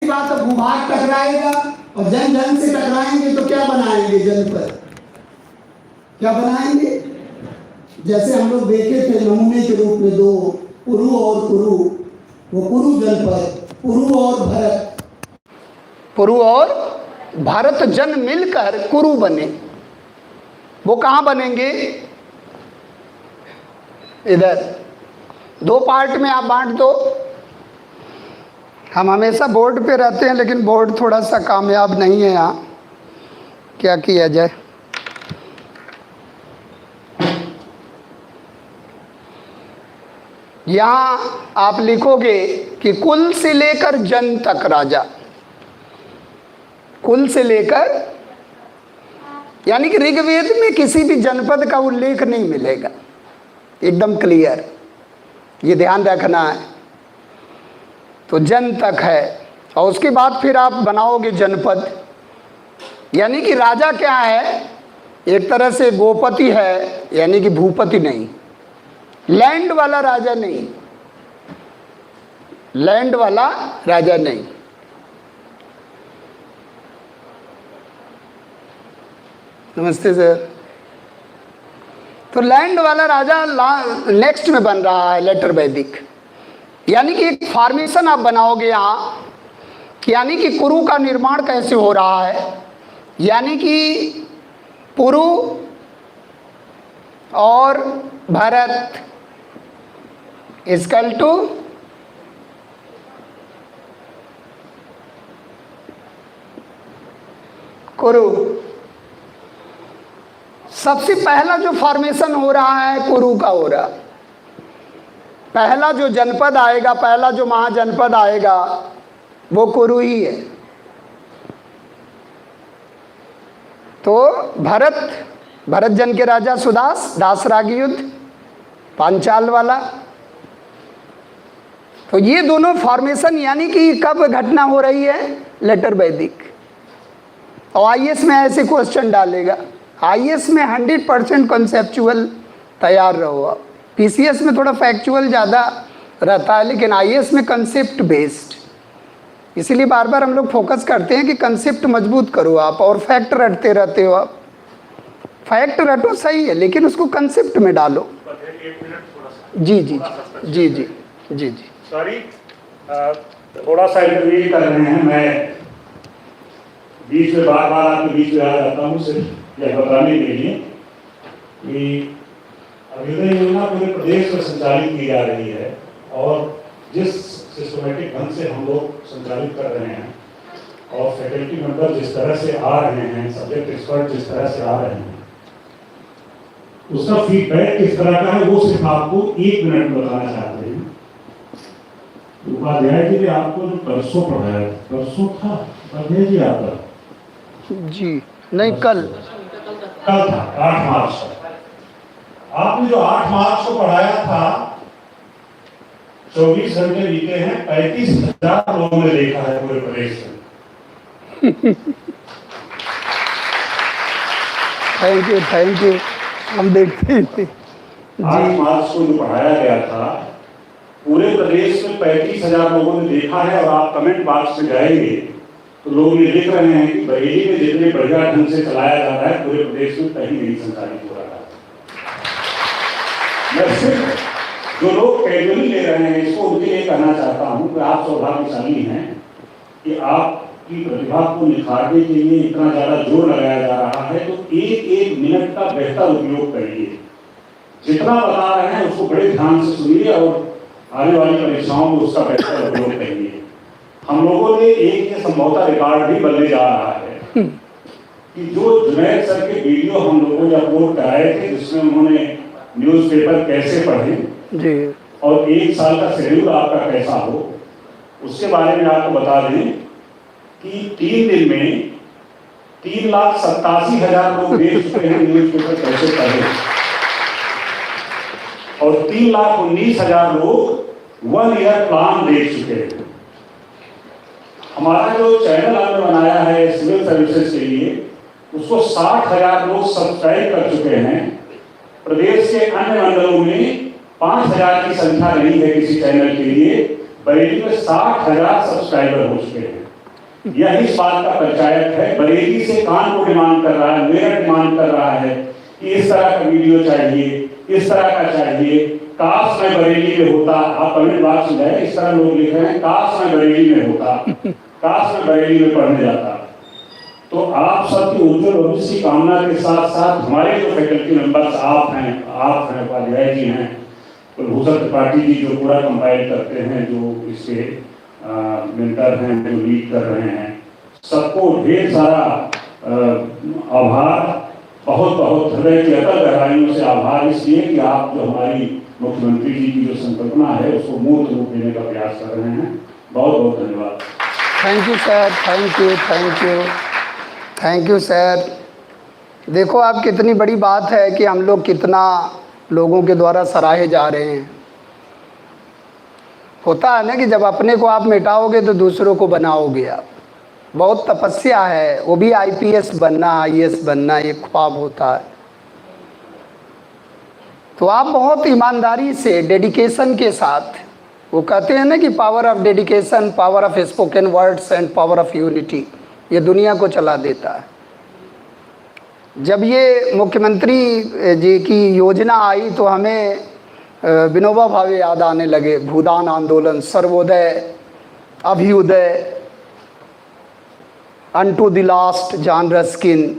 बात है, भूभाग टकराएगा और जन जन से टकराएंगे तो क्या बनाएंगे? जनपद क्या बनाएंगे? जैसे हम लोग देखे थे नमूने के रूप में दो, पुरु और कुरु, वो कुरु जनपद, पुरु और भरत, पुरु और भारत जन मिलकर कुरु बने। वो कहाँ बनेंगे? इधर दो पार्ट में आप बांट दो। हम हमेशा बोर्ड पे रहते हैं लेकिन बोर्ड थोड़ा सा कामयाब नहीं है यहाँ, क्या किया जाए। यहाँ आप लिखोगे कि कुल से लेकर जन तक राजा, कुल से लेकर, यानी कि ऋग्वेद में किसी भी जनपद का उल्लेख नहीं मिलेगा, एकदम क्लियर, ये ध्यान रखना है। तो जन तक है और उसके बाद फिर आप बनाओगे जनपद, यानी कि राजा क्या है? एक तरह से गोपति है, यानी कि भूपति नहीं, लैंड वाला राजा नहीं, लैंड वाला राजा नहीं। नमस्ते सर। तो लैंड वाला राजा नेक्स्ट में बन रहा है लेटर वैदिक, यानी कि एक फॉर्मेशन आप बनाओगे यहाँ, यानी कि कुरु का निर्माण कैसे हो रहा है, यानी कि पुरु और भरत इक्वल टू कुरु। सबसे पहला जो फॉर्मेशन हो रहा है कुरु का हो रहा, पहला जो जनपद आएगा, पहला जो महाजनपद आएगा वो कुरु ही है। तो भरत जन के राजा सुदास, दास राग युद्ध, पांचाल वाला। तो ये दोनों फॉर्मेशन यानी कि कब घटना हो रही है? लेटर वैदिक। और आईएएस में ऐसे क्वेश्चन डालेगा, आईएएस में 100% कॉन्सेप्चुअल तैयार रहो आप। पीसीएस में थोड़ा फैक्चुअल ज़्यादा रहता है, लेकिन आईएएस में कंसेप्ट बेस्ड, इसीलिए बार बार हम लोग फोकस करते हैं कि कंसेप्ट मजबूत करो आप, और फैक्ट रटते रहते हो आप। फैक्ट रटो सही है, लेकिन उसको कंसेप्ट में डालो। जी जी जी जी जी जी। सॉरी, थोड़ा सा इंटरव्यू कर रहे हैं, मैं बीच में बार बार आपके बीच में आ जाता हूँ सिर्फ यह बताने के लिए कि अभ्युदय योजना पूरे प्रदेश में संचालित की जा रही है, और जिस सिस्टमेटिक ढंग से हम लोग संचालित कर रहे हैं और फैकल्टी मेंबर जिस तरह से आ रहे हैं, सब्जेक्ट एक्सपर्ट जिस तरह से आ रहे हैं, उसका फीडबैक किस तरह का है वो सिर्फ आपको 1 मिनट में बताना चाहते हैं। उपाध्याय जी ने आपको जो परसों पढ़ाया, परसों था उपाध्याय जी आपका? जी नहीं, कल था 8 मार्च को। आपने जो 8 मार्च को पढ़ाया था, 24 घंटे बीते हैं, 35,000 लोगों ने देखा है पूरे प्रदेश में। थैंक यू, हम देखते थे। 8 मार्च को जो पढ़ाया गया था पूरे प्रदेश में 35,000 लोगों ने देखा है, और आप कमेंट बॉक्स में जाएंगे तो लोग ये लिख रहे हैं कि बरेली में जितने बढ़िया ढंग से चलाया जा रहा है पूरे प्रदेश में कहीं नहीं संचालित हो रहा है। मैं सिर्फ जो लोग कैजुअली ले रहे हैं इसको उनके लिए कहना चाहता हूँ कि आप सौभाग्यशाली हैं कि आपकी प्रतिभा को निखारने के लिए इतना ज्यादा जोर लगाया जा रहा है, तो 1-1 मिनट का बेहतर उपयोग करिए। जितना बता रहे हैं उसको बड़े ध्यान से सुनिए और आने वाली परीक्षाओं में उसका बेहतर उपयोग करिए। हम लोगों ने एक ये संभवतः रिकॉर्ड भी बनने जा रहा है कि जो जुनैद सर के वीडियो हम लोगों ने अपलोड कराए थे, जिसमें उन्होंने न्यूज़पेपर कैसे पढ़े जी, और 1 साल का शेड्यूल आपका कैसा हो, उसके बारे में आपको बता दें कि 3 दिन में 3,87,000 लोग देख चुके हैं न्यूज़पेपर कैसे पढ़े, और 3,19,000 लोग 1 ईयर प्लान देख चुके हैं। हमारा जो चैनल आपने बनाया है सिविल सर्विसेज के लिए, उसको 60,000 लोग सब्सक्राइब कर चुके हैं। प्रदेश के अन्य मंडलों में 5,000 की संख्या नहीं है किसी चैनल के लिए, बरेली में 60,000 सब्सक्राइबर हो चुके हैं। यह इस बात का परिचायक है। बरेली से कानपुर डिमांड कर रहा है, मेरठ डिमांड कर रहा है कि इस तरह का वीडियो चाहिए, इस तरह का चाहिए। काश मैं बरेली में होता, आप कमेंट बॉक्स में इस तरह लोग लिख रहे हैं, काश मैं बरेली में होता, काश मैं बरेली में पढ़ने जाता। तो आप सबकी उज्जवल भविष्य की कामना के साथ साथ हमारे जो फैकल्टी मेंबर्स आप हैं उपाध्याय जी हैं, कुलभूषण त्रिपाठी जी जो पूरा कंपाइल करते हैं, जो इसके मेंटर हैं, जो लीड कर रहे हैं, सबको ढेर सारा आभार, बहुत बहुत हृदय की अतल गहराइयों से आभार, इसलिए कि आप जो हमारी मुख्यमंत्री जी की जो संकल्पना है उसको मूर्त रूप देने का प्रयास कर रहे हैं। बहुत बहुत धन्यवाद। Thank you sir, thank you, thank you, thank you sir. देखो आप कितनी बड़ी बात है कि हम लोग कितना लोगों के द्वारा सराहे जा रहे हैं। होता है ना कि जब अपने को आप मिटाओगे तो दूसरों को बनाओगे आप। बहुत तपस्या है, वो भी आईपीएस बनना, आईएएस बनना, ये ख्वाब होता है। तो आप बहुत ईमानदारी से, डेडिकेशन के साथ, वो कहते हैं ना कि power of dedication, power of spoken words and power of unity, ये दुनिया को चला देता है। जब ये मुख्यमंत्री जी की योजना आई तो हमें विनोबा भावे याद आने लगे, भूदान आंदोलन, Sarvodaya, Abhyudaya, unto the last John Ruskin,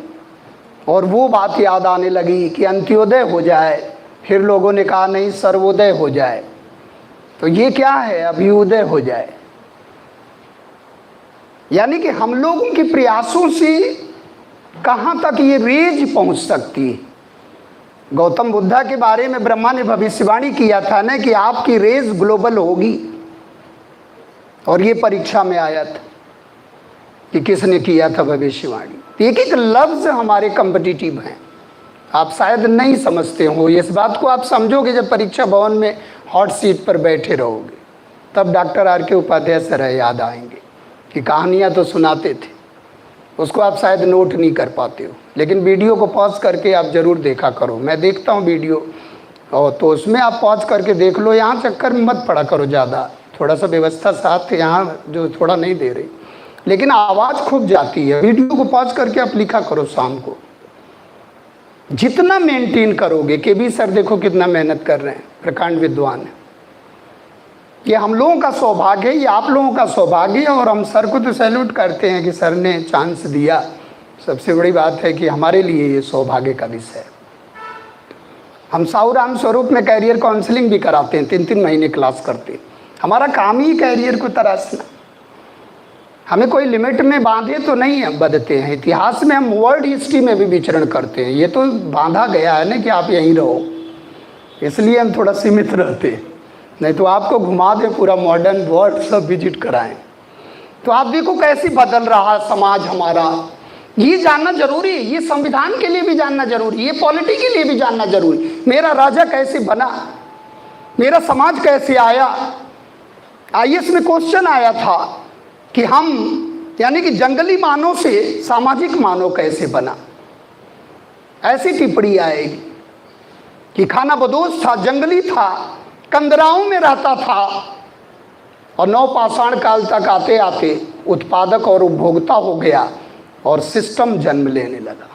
और वो बात याद आने लगी कि अंत्योदय हो जाए। फिर लोगों ने कहा नहीं, सर्वोदय हो जाए। तो ये क्या है, अभ्युदय हो जाए। यानी कि हम लोगों के प्रयासों से कहाँ तक ये रेंज पहुँच सकती है। गौतम बुद्धा के बारे में ब्रह्मा ने भविष्यवाणी किया था ना कि आपकी रेंज ग्लोबल होगी, और ये परीक्षा में आया था कि किसने किया था भविष्यवाणी। एक एक लफ्ज़ हमारे कॉम्पिटिटिव हैं, आप शायद नहीं समझते हो। इस बात को आप समझोगे जब परीक्षा भवन में हॉट सीट पर बैठे रहोगे, तब डॉक्टर आर के उपाध्याय सर याद आएंगे कि कहानियाँ तो सुनाते थे, उसको आप शायद नोट नहीं कर पाते हो, लेकिन वीडियो को पॉज करके आप ज़रूर देखा करो। मैं देखता हूँ वीडियो, और तो उसमें आप पॉज करके देख लो। यहाँ चक्कर में मत पड़ा करो ज़्यादा, थोड़ा सा व्यवस्था साथ यहाँ जो थोड़ा नहीं दे रही, लेकिन आवाज़ खूब जाती है। वीडियो को पॉज करके आप लिखा करो शाम को। जितना मेंटेन करोगे, के बी सर देखो कितना मेहनत कर रहे हैं, प्रकांड विद्वान है। ये हम लोगों का सौभाग्य है, ये आप लोगों का सौभाग्य है, और हम सर को तो सैल्यूट करते हैं कि सर ने चांस दिया। सबसे बड़ी बात है कि हमारे लिए ये सौभाग्य का विषय है। हम साहू राम स्वरूप में कैरियर काउंसलिंग भी कराते हैं, 3-3 महीने क्लास करते हैं। हमारा काम ही कैरियर को तराशना। हमें कोई लिमिट में बांधे तो नहीं हम बदते हैं। इतिहास में हम वर्ल्ड हिस्ट्री में भी विचरण करते हैं, ये तो बांधा गया है ना कि आप यहीं रहो, इसलिए हम थोड़ा सीमित रहते हैं। नहीं तो आपको घुमा दे पूरा मॉडर्न वर्ल्ड सब विजिट कराएं। तो आप देखो कैसे बदल रहा समाज हमारा, ये जानना जरूरी है। ये संविधान के लिए भी जानना जरूरी, ये पॉलिटी के लिए भी जानना जरूरी। मेरा राजा कैसे बना, मेरा समाज कैसे आया। आईएएस में क्वेश्चन आया था कि हम यानी कि जंगली मानव से सामाजिक मानव कैसे बना। ऐसी टिप्पणी आएगी कि खाना बदोश था, जंगली था, कंदराओं में रहता था, और नवपाषाण काल तक आते आते उत्पादक और उपभोक्ता हो गया, और सिस्टम जन्म लेने लगा,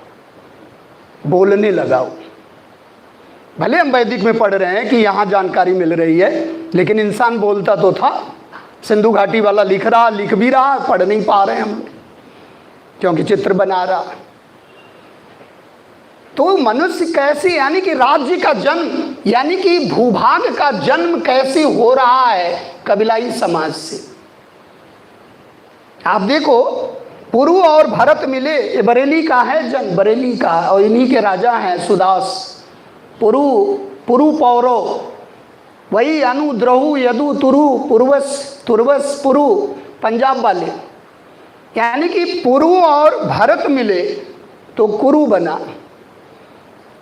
बोलने लगा। भले हम वैदिक में पढ़ रहे हैं कि यहाँ जानकारी मिल रही है, लेकिन इंसान बोलता तो था। सिंधु घाटी वाला लिख भी रहा, पढ़ नहीं पा रहे हम, क्योंकि चित्र बना रहा। तो मनुष्य कैसे, यानी कि राज्य का जन्म, यानी कि भूभाग का जन्म कैसे हो रहा है कबीलाई समाज से। आप देखो, पुरु और भरत मिले, ये बरेली का है जन्म, बरेली का, और इन्हीं के राजा हैं सुदास। पुरु पौरव, वही अनु द्रहु यदु तुरु, तुरवस पुरु, पंजाब वाले। यानी कि पुरु और भरत मिले तो कुरु बना,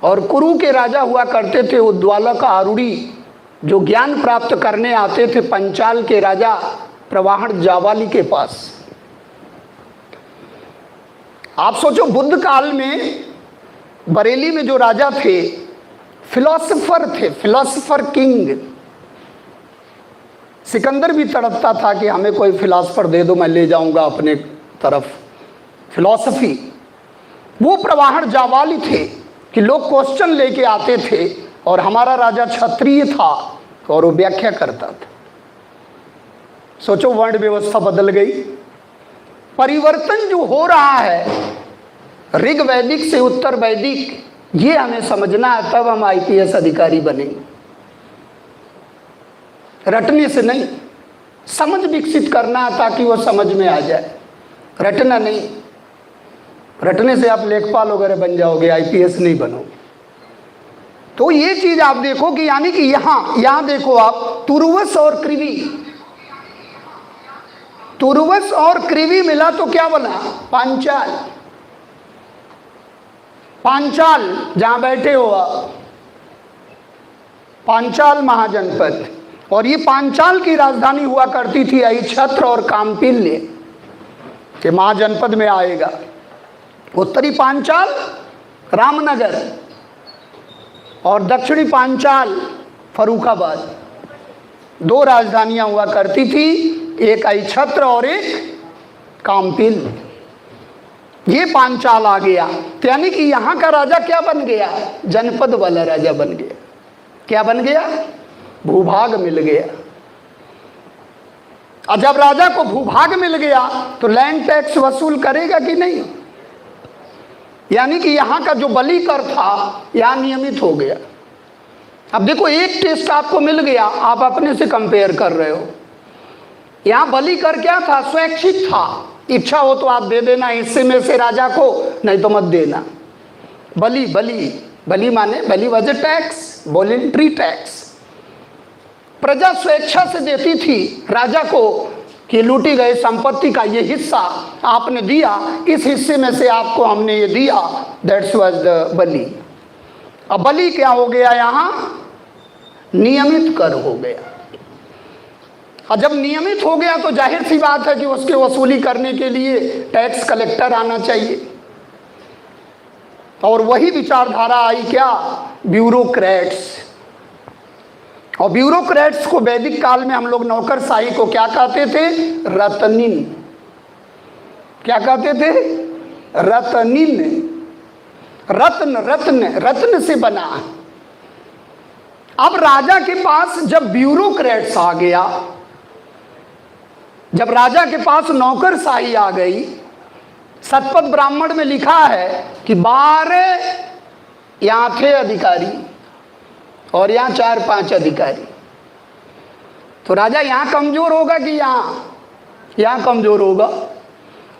और कुरु के राजा हुआ करते थे उद्वालक आरूढ़ी, जो ज्ञान प्राप्त करने आते थे पंचाल के राजा प्रवाहण जावाली के पास। आप सोचो, बुद्ध काल में बरेली में जो राजा थे फिलोसोफर थे, फिलोसोफर किंग। सिकंदर भी तड़पता था कि हमें कोई फिलोसोफर दे दो, मैं ले जाऊंगा अपने तरफ फिलॉसफी, वो प्रवाहन जावाली थे कि लोग क्वेश्चन लेके आते थे और हमारा राजा क्षत्रिय था और वो व्याख्या करता था। सोचो वर्ण व्यवस्था बदल गई। परिवर्तन जो हो रहा है ऋग वैदिक से उत्तर वैदिक, ये हमें समझना है, तब हम आईपीएस अधिकारी बनेंगे। रटने से नहीं, समझ विकसित करना है ताकि वो समझ में आ जाए, रटना नहीं। रटने से आप लेखपाल वगैरह बन जाओगे, आईपीएस नहीं बनोगे। तो ये चीज आप देखो कि यानी कि यहां देखो आप, तुर्वस और कृवि, तुर्वस और कृवि मिला तो क्या बना? पांचाल। पांचाल जहां बैठे हो आप, पांचाल महाजनपद, और ये पांचाल की राजधानी हुआ करती थी अहिछत्र और काम्पिल्य के महाजनपद में आएगा। उत्तरी पांचाल रामनगर और दक्षिणी पांचाल फर्रुखाबाद, दो राजधानियां हुआ करती थी, एक अहिछत्र और एक काम्पिल्य। ये पांचाल आ गया, तो यानी कि यहां का राजा क्या बन गया? जनपद वाला राजा बन गया। क्या बन गया? भूभाग मिल गया। और जब राजा को भूभाग मिल गया तो लैंड टैक्स वसूल करेगा कि नहीं? यानी कि यहां का जो बलि कर था यहां नियमित हो गया। अब देखो, एक टेस्ट आपको मिल गया, आप अपने से कंपेयर कर रहे हो। यहां बलि कर क्या था? स्वैच्छिक था, इच्छा हो तो आप दे देना हिस्से में से राजा को, नहीं तो मत देना। बलि बलि बलि माने बलि was a tax, voluntary tax. प्रजा स्वेच्छा से देती थी राजा को कि लूटी गई संपत्ति का ये हिस्सा आपने दिया, इस हिस्से में से आपको हमने ये दिया, दैट्स वाज द बलि। अब बलि क्या हो गया? यहां नियमित कर हो गया। और जब नियमित हो गया तो जाहिर सी बात है कि उसके वसूली करने के लिए टैक्स कलेक्टर आना चाहिए। और वही विचारधारा आई क्या? ब्यूरोक्रेट्स। और ब्यूरोक्रेट्स को वैदिक काल में हम लोग नौकरशाही को क्या कहते थे? रतनिन। क्या कहते थे? रतनिन। रत्न रत्न रत्न से बना। अब राजा के पास जब ब्यूरोक्रेट्स आ गया, जब राजा के पास नौकरशाही आ गई, शतपथ ब्राह्मण में लिखा है कि 12 यहाँ थे अधिकारी और यहाँ 4-5 अधिकारी। तो राजा यहाँ कमजोर होगा कि यहाँ कमजोर होगा?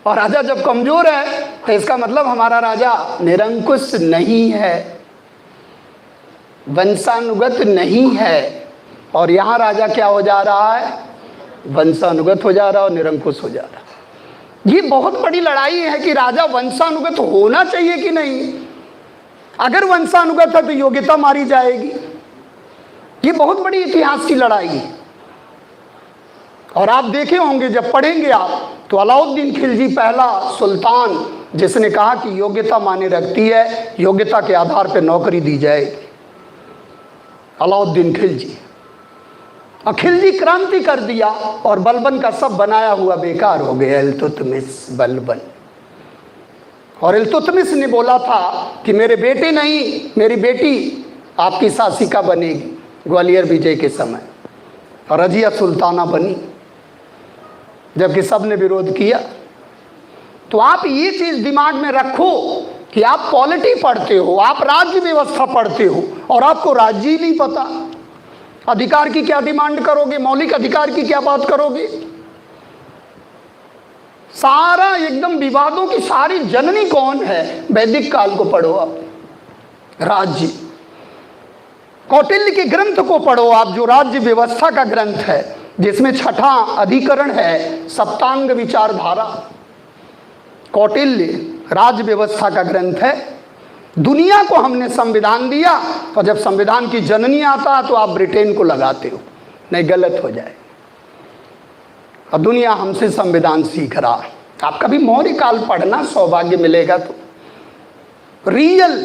और राजा जब कमजोर है तो इसका मतलब हमारा राजा निरंकुश नहीं है, वंशानुगत नहीं है। और यहाँ राजा क्या हो जा रहा है? वंशानुगत हो जा रहा है और निरंकुश हो जा रहा है। ये बहुत बड़ी लड़ाई है कि राजा वंशानुगत होना चाहिए कि नहीं। अगर वंशानुगत है तो योग्यता मारी जाएगी। ये बहुत बड़ी इतिहास की लड़ाई है। और आप देखे होंगे, जब पढ़ेंगे आप, तो अलाउद्दीन खिलजी पहला सुल्तान जिसने कहा कि योग्यता माने रखती है, योग्यता के आधार पर नौकरी दी जाएगी, अलाउद्दीन खिलजी। और खिलजी क्रांति कर दिया और बलबन का सब बनाया हुआ बेकार हो गया, इल्तुतमिश बलबन। और इल्तुतमिश ने बोला था कि मेरे बेटे नहीं, मेरी बेटी आपकी शासिका बनेगी, ग्वालियर विजय के समय। और रजिया सुल्ताना बनी, जबकि सब ने विरोध किया। तो आप ये चीज दिमाग में रखो कि आप पॉलिटी पढ़ते हो, आप राज्य व्यवस्था पढ़ते हो और आपको राज्य ही नहीं पता। अधिकार की क्या डिमांड करोगे? मौलिक अधिकार की क्या बात करोगे? सारा एकदम विवादों की सारी जननी कौन है? वैदिक काल को पढ़ो आप, राज्य। कौटिल्य के ग्रंथ को पढ़ो आप, जो राज्य व्यवस्था का ग्रंथ है, जिसमें 6ठा अधिकरण है सप्तांग विचारधारा। कौटिल्य राज्य व्यवस्था का ग्रंथ है। दुनिया को हमने संविधान दिया और जब संविधान की जननी आता तो आप ब्रिटेन को लगाते हो, नहीं गलत हो जाए। और दुनिया हमसे संविधान सीख रहा है। आप कभी मौर्य काल पढ़ना, सौभाग्य मिलेगा तो। रियल,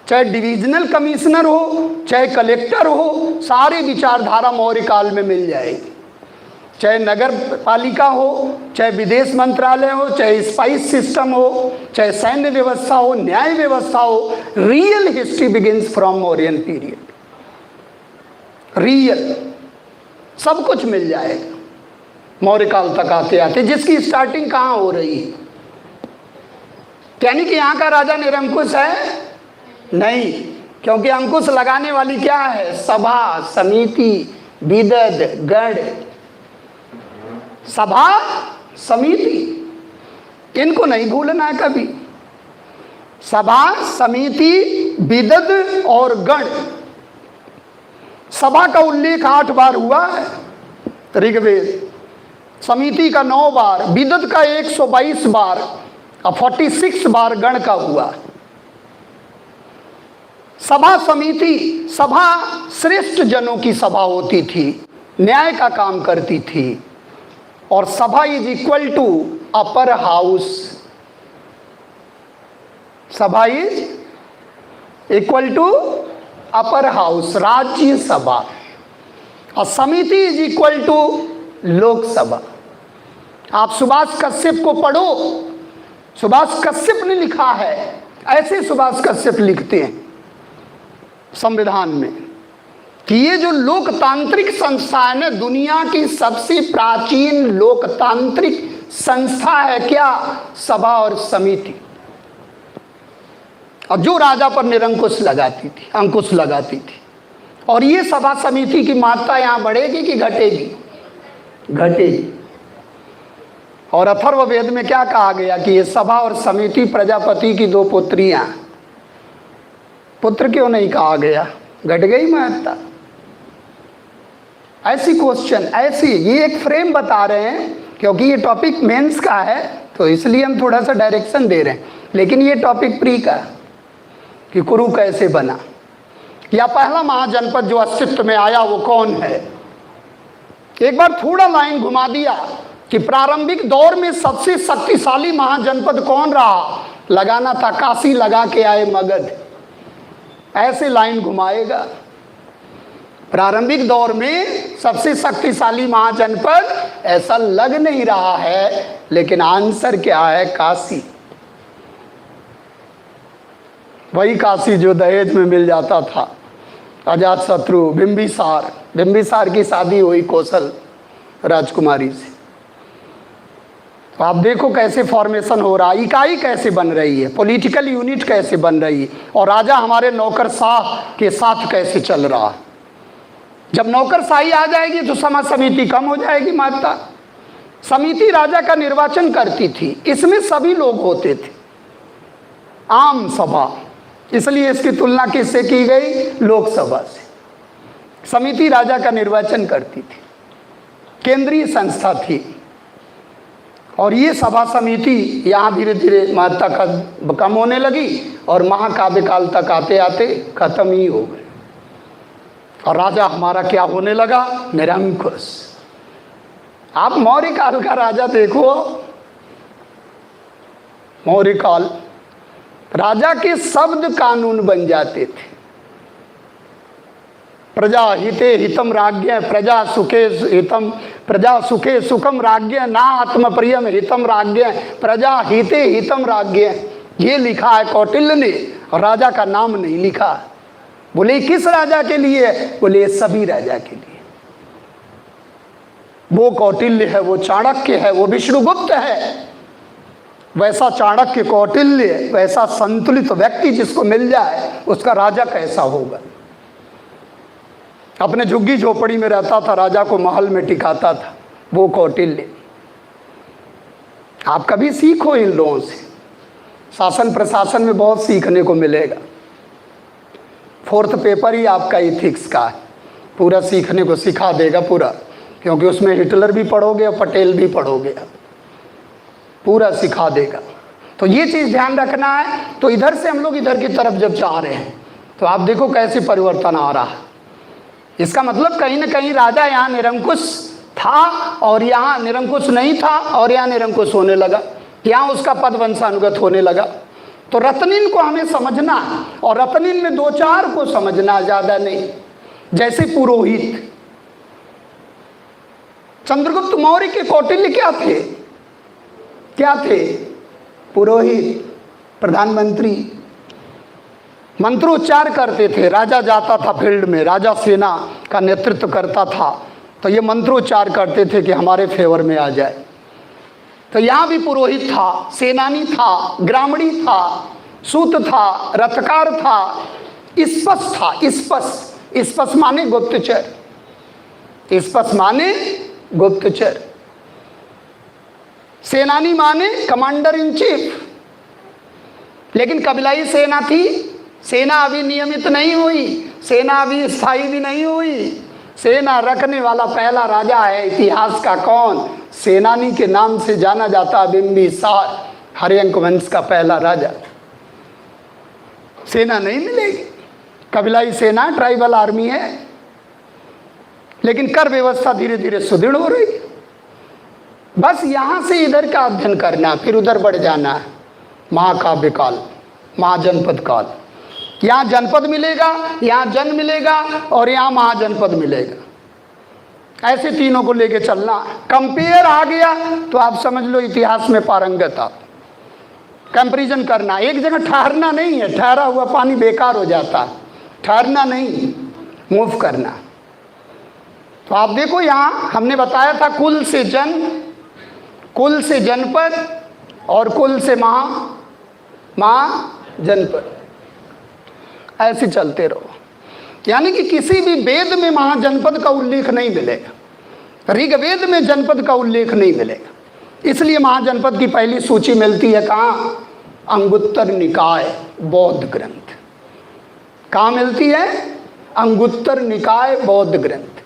चाहे डिविजनल कमिश्नर हो, चाहे कलेक्टर हो, सारी विचारधारा मौर्य काल में मिल जाएगी। चाहे नगर पालिका हो, चाहे विदेश मंत्रालय हो, चाहे स्पाइस सिस्टम हो, चाहे सैन्य व्यवस्था हो, न्याय व्यवस्था हो, real history begins from Mauryan period. Real सब कुछ मिल जाएगा मौर्य काल तक आते आते, जिसकी स्टार्टिंग कहाँ हो रही है। यानी कि यहाँ का राजा निरंकुश है नहीं, क्योंकि अंकुश लगाने वाली क्या है? सभा, समिति, विदद, गढ़। सभा, समिति, इनको नहीं भूलना है कभी। सभा, समिति, विदद और गढ़। सभा का उल्लेख 8 बार हुआ है ऋग्वेद, समिति का 9 बार, विदद का 122 बार और 46 बार गण का हुआ। सभा, समिति, सभा श्रेष्ठ जनों की सभा होती थी, न्याय का काम करती थी। और सभा is equal to upper house. सभा is equal to upper house, Rajya Sabha. और समिति इज इक्वल टू लोकसभा। आप सुभाष कश्यप को पढ़ो, सुभाष कश्यप ने लिखा है, ऐसे सुभाष कश्यप लिखते हैं संविधान में कि ये जो लोकतांत्रिक संस्था है ना, दुनिया की सबसे प्राचीन लोकतांत्रिक संस्था है क्या? सभा और समिति। और जो राजा पर निरंकुश लगाती थी, अंकुश लगाती थी। और ये सभा समिति की मात्रा यहाँ बढ़ेगी कि घटेगी? घटेगी। और अथर्ववेद में क्या कहा गया कि ये सभा और समिति प्रजापति की 2 पुत्रियां। पुत्र क्यों नहीं कहा गया? घट गई महत्ता। ऐसी क्वेश्चन, ऐसी, ये एक फ्रेम बता रहे हैं क्योंकि ये टॉपिक मेंस का है, तो इसलिए हम थोड़ा सा डायरेक्शन दे रहे हैं। लेकिन ये टॉपिक प्री का कि कुरु कैसे बना, या पहला महाजनपद जो अस्तित्व में आया वो कौन है। एक बार थोड़ा लाइन घुमा दिया कि प्रारंभिक दौर में सबसे शक्तिशाली महाजनपद कौन रहा? लगाना था, काशी लगा के आए मगध। ऐसे लाइन घुमाएगा। प्रारंभिक दौर में सबसे शक्तिशाली महाजनपद ऐसा लग नहीं रहा है, लेकिन आंसर क्या है? काशी। वही काशी जो दहेज में मिल जाता था। अजातशत्रु, बिंबिसार, बिंबिसार की शादी हुई कौशल राजकुमारी से। तो आप देखो कैसे फॉर्मेशन हो रहा है, इकाई कैसे बन रही है, पॉलिटिकल यूनिट कैसे बन रही है, और राजा हमारे नौकरशाह के साथ कैसे चल रहा है। जब नौकरशाही आ जाएगी तो सभा समिति कम हो जाएगी मात्रा। समिति राजा का निर्वाचन करती थी, इसमें सभी लोग होते थे, आम सभा, इसलिए इसकी तुलना किससे की गई? लोकसभा से। समिति राजा का निर्वाचन करती थी, केंद्रीय संस्था थी। और ये सभा समिति यहाँ धीरे धीरे महत्ता कम होने लगी और महाकाव्य काल तक आते आते खत्म ही हो गए। और राजा हमारा क्या होने लगा? निरंकुश। आप मौर्य काल का राजा देखो, मौर्य काल राजा के शब्द कानून बन जाते थे। प्रजा हिते हितम राज्ञ, प्रजा सुखे हितम, प्रजा सुखे सुखम राज्ञ, ना आत्म प्रियम हितम राज्ञ, प्रजा हिते हितम राज्ञ। ये लिखा है कौटिल्य ने, और राजा का नाम नहीं लिखा। बोले किस राजा के लिए? बोले सभी राजा के लिए। वो कौटिल्य है, वो चाणक्य है, वो विष्णुगुप्त है। वैसा चाणक्य, कौटिल्य, वैसा संतुलित व्यक्ति जिसको मिल जाए उसका राजा कैसा होगा। अपने झुग्गी झोपड़ी में रहता था, राजा को महल में टिकाता था, वो कौटिल्य। आप कभी सीखो इन लोगों से, शासन प्रशासन में बहुत सीखने को मिलेगा। 4th पेपर ही आपका इथिक्स का है, पूरा सीखने को सिखा देगा पूरा, क्योंकि उसमें हिटलर भी पढ़ोगे और पटेल भी पढ़ोगे, पूरा सिखा देगा। तो ये चीज़ ध्यान रखना है। तो इधर से हम लोग इधर की तरफ जब जा रहे हैं तो आप देखो कैसे परिवर्तन आ रहा है। इसका मतलब कहीं ना कहीं राजा यहाँ निरंकुश था और यहाँ निरंकुश नहीं था, और यहाँ निरंकुश होने लगा, यहाँ उसका पद वंशानुगत होने लगा। तो रत्निन को हमें समझना, और रत्निन में 2-4 को समझना, ज़्यादा नहीं। जैसे पुरोहित, चंद्रगुप्त मौर्य के कौटिल्य क्या थे? क्या थे? पुरोहित, प्रधानमंत्री, मंत्रोच्चार करते थे। राजा जाता था फील्ड में, राजा सेना का नेतृत्व करता था, तो ये मंत्रोच्चार करते थे कि हमारे फेवर में आ जाए। तो यहाँ भी पुरोहित था, सेनानी था, ग्रामणी था, सूत था, रथकार था, स्पस था। स्पस, स्पस माने गुप्तचर, स्पस माने गुप्तचर। सेनानी माने कमांडर इन चीफ। लेकिन कबीलाई सेना थी, सेना अभी नियमित नहीं हुई, सेना अभी स्थायी भी नहीं हुई। सेना रखने वाला पहला राजा है इतिहास का कौन? सेनानी के नाम से जाना जाता बिंबिसार, हर्यंक वंश का पहला राजा। सेना नहीं मिलेगी, कबीलाई सेना ट्राइबल आर्मी है, लेकिन कर व्यवस्था धीरे धीरे सुदृढ़ हो रही है। बस यहाँ से इधर का अध्ययन करना, फिर उधर बढ़ जाना है। महाकाव्य काल, महाजनपद काल, यहाँ जनपद मिलेगा, यहाँ जन मिलेगा और यहाँ महाजनपद मिलेगा। ऐसे तीनों को लेके चलना। कंपेयर आ गया तो आप समझ लो इतिहास में पारंगत आप। कंपैरिजन करना, एक जगह ठहरना नहीं है, ठहरा हुआ पानी बेकार हो जाता है। ठहरना नहीं, मूव करना। तो आप देखो यहाँ हमने बताया था कुल से जन, कुल से जनपद और कुल से महाजनपद, ऐसे चलते रहो। यानी कि किसी भी वेद में महाजनपद का उल्लेख नहीं मिलेगा, ऋग्वेद में जनपद का उल्लेख नहीं मिलेगा। इसलिए महाजनपद की पहली सूची मिलती है कहाँ? अंगुत्तर निकाय बौद्ध ग्रंथ। कहाँ मिलती है? अंगुत्तर निकाय बौद्ध ग्रंथ।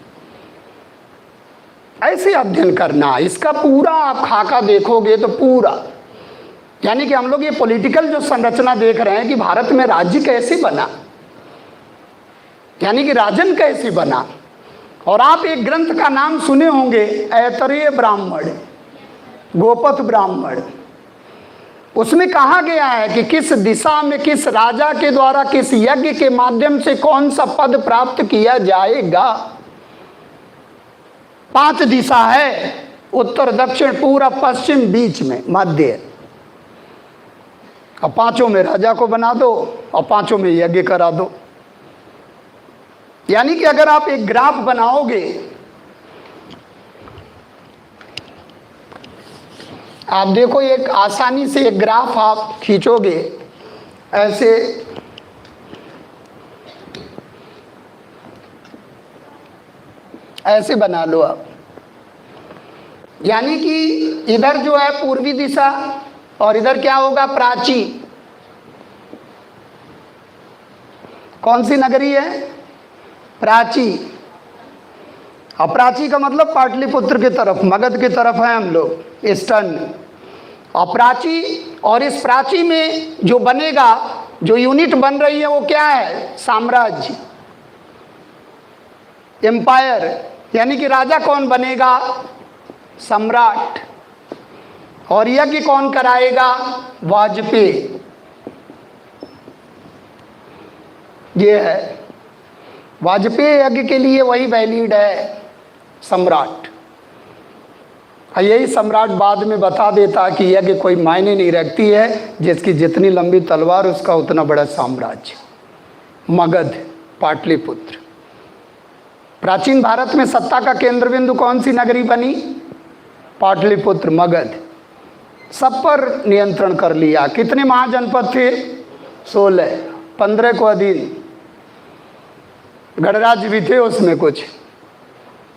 ऐसे अध्ययन करना, इसका पूरा आप खाका देखोगे तो पूरा, यानी कि हम लोग ये पॉलिटिकल जो संरचना देख रहे हैं कि भारत में राज्य कैसे बना, यानी कि राजन कैसे बना। और आप एक ग्रंथ का नाम सुने होंगे, ऐतरेय ब्राह्मण, गोपथ ब्राह्मण। उसमें कहा गया है कि किस दिशा में किस राजा के द्वारा किस यज्ञ के माध्यम से कौन सा पद प्राप्त किया जाएगा। 5 दिशा है, उत्तर, दक्षिण, पूरब, पश्चिम, बीच में मध्य। और 5 में राजा को बना दो और 5 में यज्ञ करा दो। यानी कि अगर आप एक ग्राफ बनाओगे, आप देखो एक आसानी से एक ग्राफ आप खींचोगे ऐसे, ऐसे बना लो आप। यानी कि इधर जो है पूर्वी दिशा और इधर क्या होगा? प्राची। कौन सी नगरी है? प्राची। और प्राची का मतलब पाटलिपुत्र की तरफ, मगध की तरफ है हम लोग, ईस्टर्न। और प्राची, और इस प्राची में जो बनेगा, जो यूनिट बन रही है वो क्या है? साम्राज्य, एम्पायर। यानी कि राजा कौन बनेगा? सम्राट। और यज्ञ कौन कराएगा? वाजपेयी। ये है वाजपेयी यज्ञ के लिए वही वैलिड है, सम्राट। यही सम्राट बाद में बता देता कि यज्ञ कोई मायने नहीं रखती है, जिसकी जितनी लंबी तलवार उसका उतना बड़ा साम्राज्य। मगध, पाटलिपुत्र। प्राचीन भारत में सत्ता का केंद्र बिंदु कौन सी नगरी बनी? पाटलिपुत्र, मगध। सब पर नियंत्रण कर लिया। कितने महाजनपद थे? 16। 15 को अधीन, गणराज्य भी थे उसमें, कुछ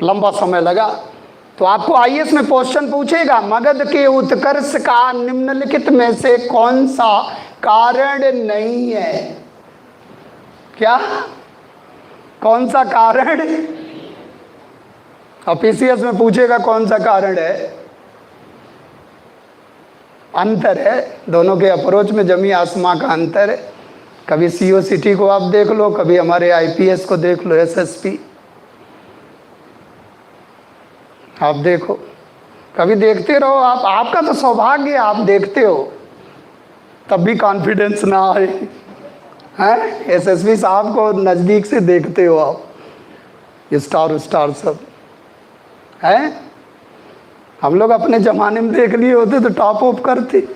लंबा समय लगा। तो आपको आईएएस में क्वेश्चन पूछेगा, मगध के उत्कर्ष का निम्नलिखित में से कौन सा कारण नहीं है? क्या? कौन सा कारण? और पीसीएस में पूछेगा कौन सा कारण है? अंतर है, दोनों के अप्रोच में जमी आसमां का अंतर है। कभी सीओ सिटी को आप देख लो, कभी हमारे आईपीएस को देख लो, एसएसपी आप देखो, कभी देखते रहो आप। आपका तो सौभाग्य है, आप देखते हो तब भी कॉन्फिडेंस ना आए, हैं? एसएसपी साहब को नज़दीक से देखते हो आप, स्टार सब हैं, हम लोग अपने ज़माने में देख लिए होते तो टॉप ऑफ करते।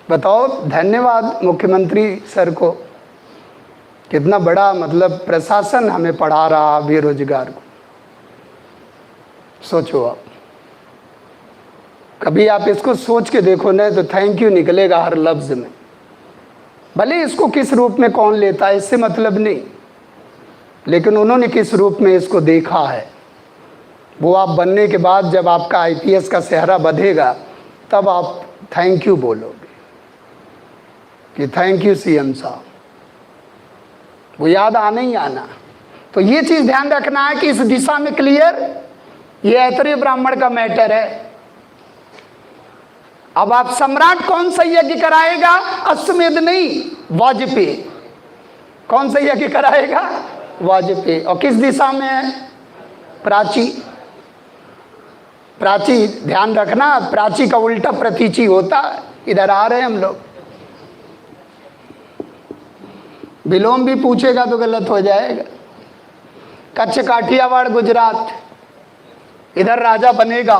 बताओ, धन्यवाद मुख्यमंत्री सर को, कितना बड़ा मतलब प्रशासन हमें पढ़ा रहा बेरोजगार को। सोचो आप, कभी आप इसको सोच के देखो ना, तो थैंक यू निकलेगा हर लफ्ज़ में। भले इसको किस रूप में कौन लेता है इससे मतलब नहीं, लेकिन उन्होंने किस रूप में इसको देखा है, वो आप बनने के बाद जब आपका आईपीएस का सेहरा बधेगा तब आप थैंक यू बोलोगे कि थैंक यू सीएम साहब। वो याद आना ही आना। तो ये चीज़ ध्यान रखना है कि इस दिशा में क्लियर, ये ऐतरेय ब्राह्मण का मैटर है। अब आप सम्राट कौन सा यज्ञ कराएगा? अश्वमेध नहीं, वाजपेयी। कौन सा यज्ञ कराएगा? वाजपेयी। और किस दिशा में है? प्राची। प्राची, ध्यान रखना, प्राची का उल्टा प्रतीची होता है। इधर आ रहे हैं हम लोग, विलोम भी पूछेगा तो गलत हो जाएगा। कच्छ काठियावाड़ गुजरात, इधर राजा बनेगा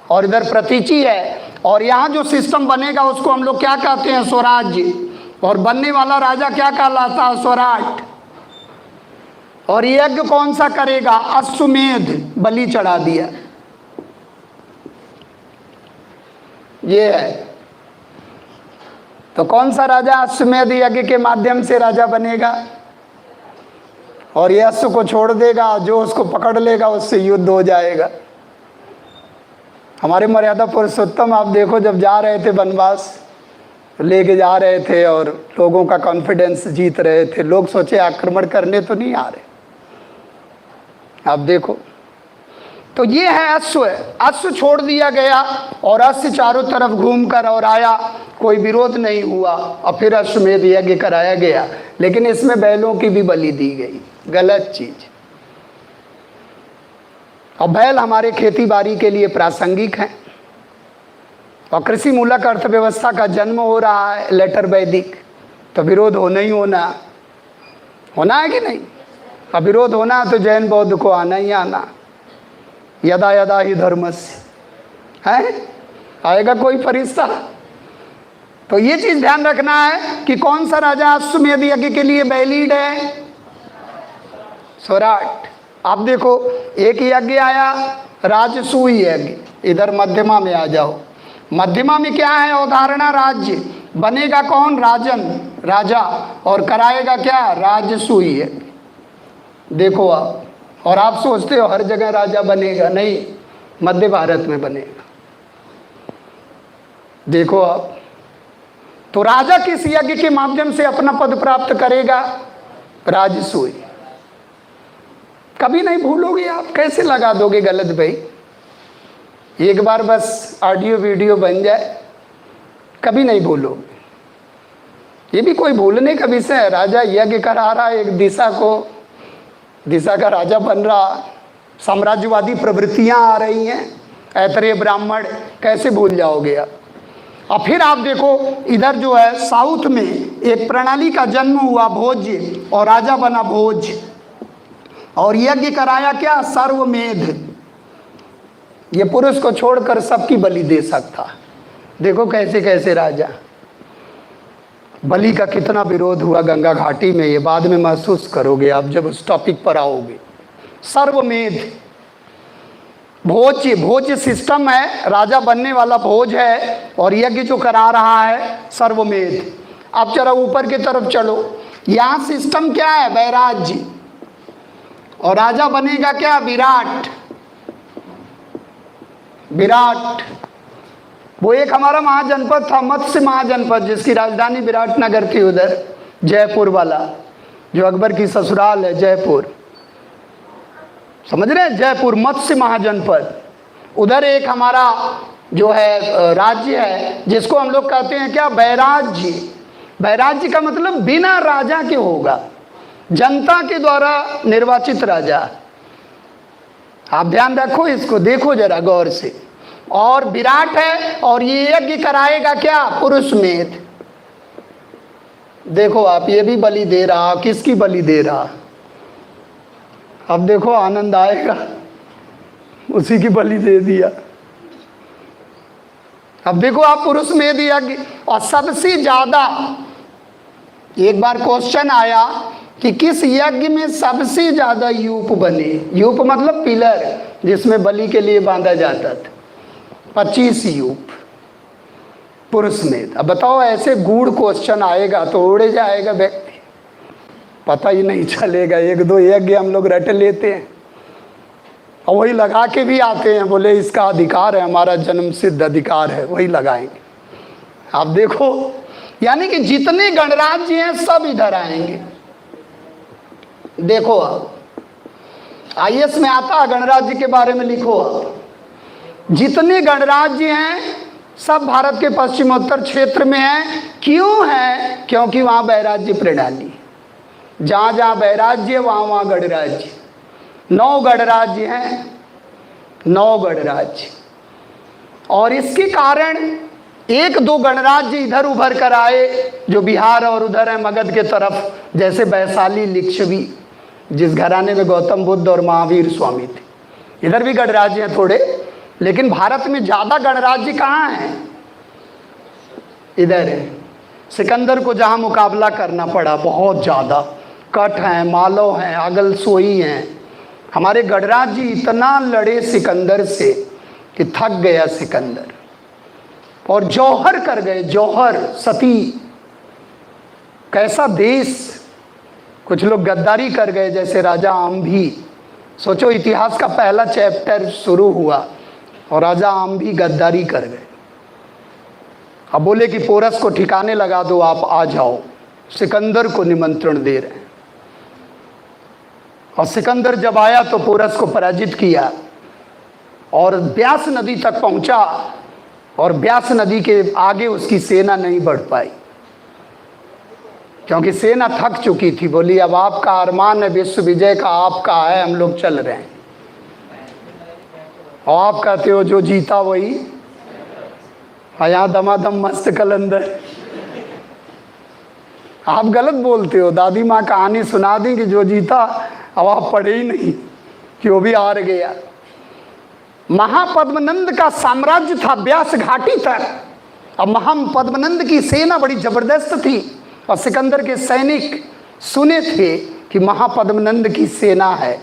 और इधर प्रतीची है। और यहाँ जो सिस्टम बनेगा उसको हम लोग क्या कहते हैं? स्वराज्य। और बनने वाला राजा क्या कहलाता है? स्वराट। और यज्ञ कौन सा करेगा? अश्वमेध, बलि चढ़ा दिया। ये है। तो कौन सा राजा अश्वमेध यज्ञ के माध्यम से राजा बनेगा? और ये अश्व को छोड़ देगा, जो उसको पकड़ लेगा उससे युद्ध हो जाएगा। हमारे मर्यादा पुरुषोत्तम आप देखो, जब जा रहे थे वनवास, लेके जा रहे थे और लोगों का कॉन्फिडेंस जीत रहे थे, लोग सोचे आक्रमण करने तो नहीं आ रहे। आप देखो, तो ये है अश्व। अश्व छोड़ दिया गया और अश्व चारों तरफ घूमकर और आया, कोई विरोध नहीं हुआ और फिर अश्वमेध यज्ञ कराया गया। लेकिन इसमें बैलों की भी बलि दी गई, गलत चीज। और बैल हमारे खेती बाड़ी के लिए प्रासंगिक हैं और कृषि मूलक अर्थव्यवस्था का जन्म हो रहा है लेटर वैदिक। तो विरोध होना ही होना है कि नहीं? अब विरोध होना तो जैन बौद्ध को आना ही आना। यदा यदा ही धर्मस्य है, आएगा कोई फरिश्ता। तो ये चीज ध्यान रखना है कि कौन सा राजा अश्वमेध यज्ञ के लिए वैलिड है? स्वराट। आप देखो, एक यज्ञ आया राजसूय यज्ञ, इधर मध्यमा में आ जाओ। मध्यमा में क्या है? अवधारणा राज्य। बनेगा कौन? राजन, राजा। और कराएगा क्या? राजसूय यज्ञ। देखो आप, और आप सोचते हो हर जगह राजा बनेगा, नहीं, मध्य भारत में बनेगा। देखो आप, तो राजा किस यज्ञ के माध्यम से अपना पद प्राप्त करेगा? राजसूय। कभी नहीं भूलोगे आप, कैसे लगा दोगे गलत भाई? एक बार बस ऑडियो वीडियो बन जाए, कभी नहीं भूलोगे। ये भी कोई भूलने का विषय है। राजा यज्ञ करा रहा है, एक दिशा का राजा बन रहा, साम्राज्यवादी प्रवृत्तियां आ रही हैं, ऐतरेय ब्राह्मण, कैसे भूल जाओगे आप? और फिर आप देखो, इधर जो है साउथ में एक प्रणाली का जन्म हुआ, भोज्य, और राजा बना भोज। और यज्ञ कराया क्या? सर्वमेध। ये पुरुष को छोड़कर सबकी बलि दे सकता। देखो कैसे कैसे राजा। बलि का कितना विरोध हुआ गंगा घाटी में, ये बाद में महसूस करोगे आप जब उस टॉपिक पर आओगे। सर्वमेध, भोज सिस्टम है, राजा बनने वाला भोज है और यज्ञ जो करा रहा है सर्वमेध। अब जरा ऊपर की तरफ चलो, यहाँ सिस्टम क्या है? वैराज्य। और राजा बनेगा क्या? विराट। विराट वो एक हमारा महाजनपद था, मत्स्य महाजनपद, जिसकी राजधानी विराटनगर थी, उधर जयपुर वाला, जो अकबर की ससुराल है जयपुर, समझ रहे हैं? जयपुर मत्स्य महाजनपद, उधर एक हमारा जो है राज्य है जिसको हम लोग कहते हैं क्या? बैराज्य। बैराज्य का मतलब बिना राजा के होगा, जनता के द्वारा निर्वाचित राजा। आप ध्यान रखो इसको, देखो जरा गौर से। और विराट है और ये यज्ञ कराएगा क्या? पुरुषमेध। देखो आप, ये भी बलि दे रहा, किसकी बलि दे रहा? अब देखो आनंद आएगा, उसी की बलि दे दिया। अब देखो आप पुरुष मेध यज्ञ, और सबसे ज्यादा एक बार क्वेश्चन आया कि किस यज्ञ में सबसे ज्यादा यूप बने। यूप मतलब पिलर जिसमें बलि के लिए बांधा जाता था, 25 यूप पुरुष मेध। अब बताओ ऐसे गूढ़ क्वेश्चन आएगा तो उड़े जाएगा व्यक्ति, पता ही नहीं चलेगा। एक दो यज्ञ हम लोग रट लेते हैं और वही लगा के भी आते हैं, बोले इसका अधिकार है, हमारा जन्म सिद्ध अधिकार है, वही लगाएंगे। आप देखो यानी कि जितने गणराज्य हैं सब इधर आएंगे। देखो आप आईएएस में आता गणराज्य के बारे में लिखो आप, जितने गणराज्य हैं सब भारत के पश्चिमोत्तर क्षेत्र में हैं। क्यों है? क्योंकि वहां वैराज्य प्रणाली, जहां जहां वैराज्य वहां वहां गणराज्य। 9 गणराज्य हैं, 9 गणराज्य। और इसके कारण 1-2 गणराज्य इधर उभर कर आए जो बिहार और उधर है मगध के तरफ, जैसे वैशाली लिच्छवी, जिस घराने में गौतम बुद्ध और महावीर स्वामी थे। इधर भी गणराज्य हैं थोड़े, लेकिन भारत में ज्यादा गणराज्य कहाँ हैं? इधर है। सिकंदर को जहां मुकाबला करना पड़ा बहुत ज्यादा, कठ हैं, मालव हैं, आगलसोई हैं। हमारे गणराज्य इतना लड़े सिकंदर से कि थक गया सिकंदर और जौहर कर गए। जौहर सती, कैसा देश। कुछ लोग गद्दारी कर गए जैसे राजा आम्भी। सोचो इतिहास का पहला चैप्टर शुरू हुआ और राजा आम्भी गद्दारी कर गए। अब बोले कि पोरस को ठिकाने लगा दो, आप आ जाओ। सिकंदर को निमंत्रण दे रहे हैं और सिकंदर जब आया तो पोरस को पराजित किया और ब्यास नदी तक पहुंचा और ब्यास नदी के आगे उसकी सेना नहीं बढ़ पाई क्योंकि सेना थक चुकी थी। बोली अब आपका अरमान है विश्व विजय का, आपका है, हम लोग चल रहे हैं। और आप कहते हो जो जीता वही, यहाँ दमादम मस्त कलंदर। आप गलत बोलते हो। दादी माँ कहानी सुना दी कि जो जीता, अब आप पढ़े ही नहीं कि वो भी हार गया। महापद्मनंद का साम्राज्य था ब्यास घाटी तक। अब महापद्मनंद की सेना बड़ी जबरदस्त थी और सिकंदर के सैनिक सुने थे कि महापद्मनंद की सेना है।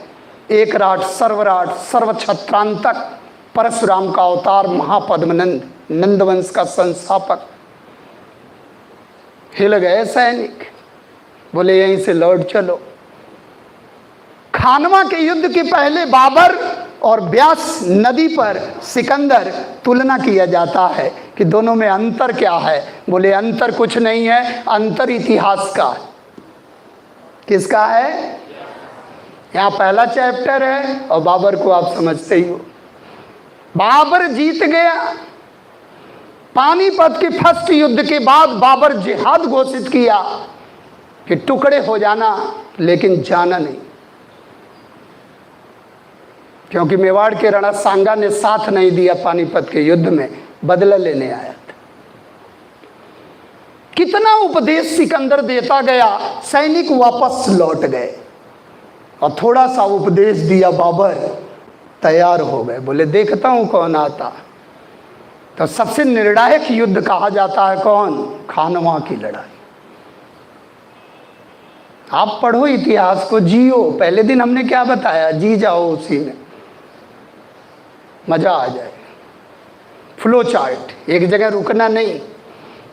एक राट सर्वछत्रांतक परशुराम का अवतार महापद्मनंद, नंदवंश का संस्थापक। हिल गए सैनिक, बोले यहीं से लौट चलो। खानवा के युद्ध के पहले बाबर और ब्यास नदी पर सिकंदर तुलना किया जाता है कि दोनों में अंतर क्या है। बोले अंतर कुछ नहीं है, अंतर इतिहास का। किसका है? यहाँ पहला चैप्टर है और बाबर को आप समझते ही हो। बाबर जीत गया। पानीपत के फर्स्ट युद्ध के बाद बाबर जिहाद घोषित किया कि टुकड़े हो जाना लेकिन जाना नहीं, क्योंकि मेवाड़ के राणा सांगा ने साथ नहीं दिया पानीपत के युद्ध में, बदला लेने आया था। कितना उपदेश सिकंदर देता गया, सैनिक वापस लौट गए और थोड़ा सा उपदेश दिया बाबर, तैयार हो गए। बोले देखता हूं कौन आता। तो सबसे निर्णायक युद्ध कहा जाता है कौन? खानवा की लड़ाई। आप पढ़ो इतिहास को, जियो। पहले दिन हमने क्या बताया, जी जाओ उसी में, मजा आ जाए। फ्लो चार्ट, एक जगह रुकना नहीं।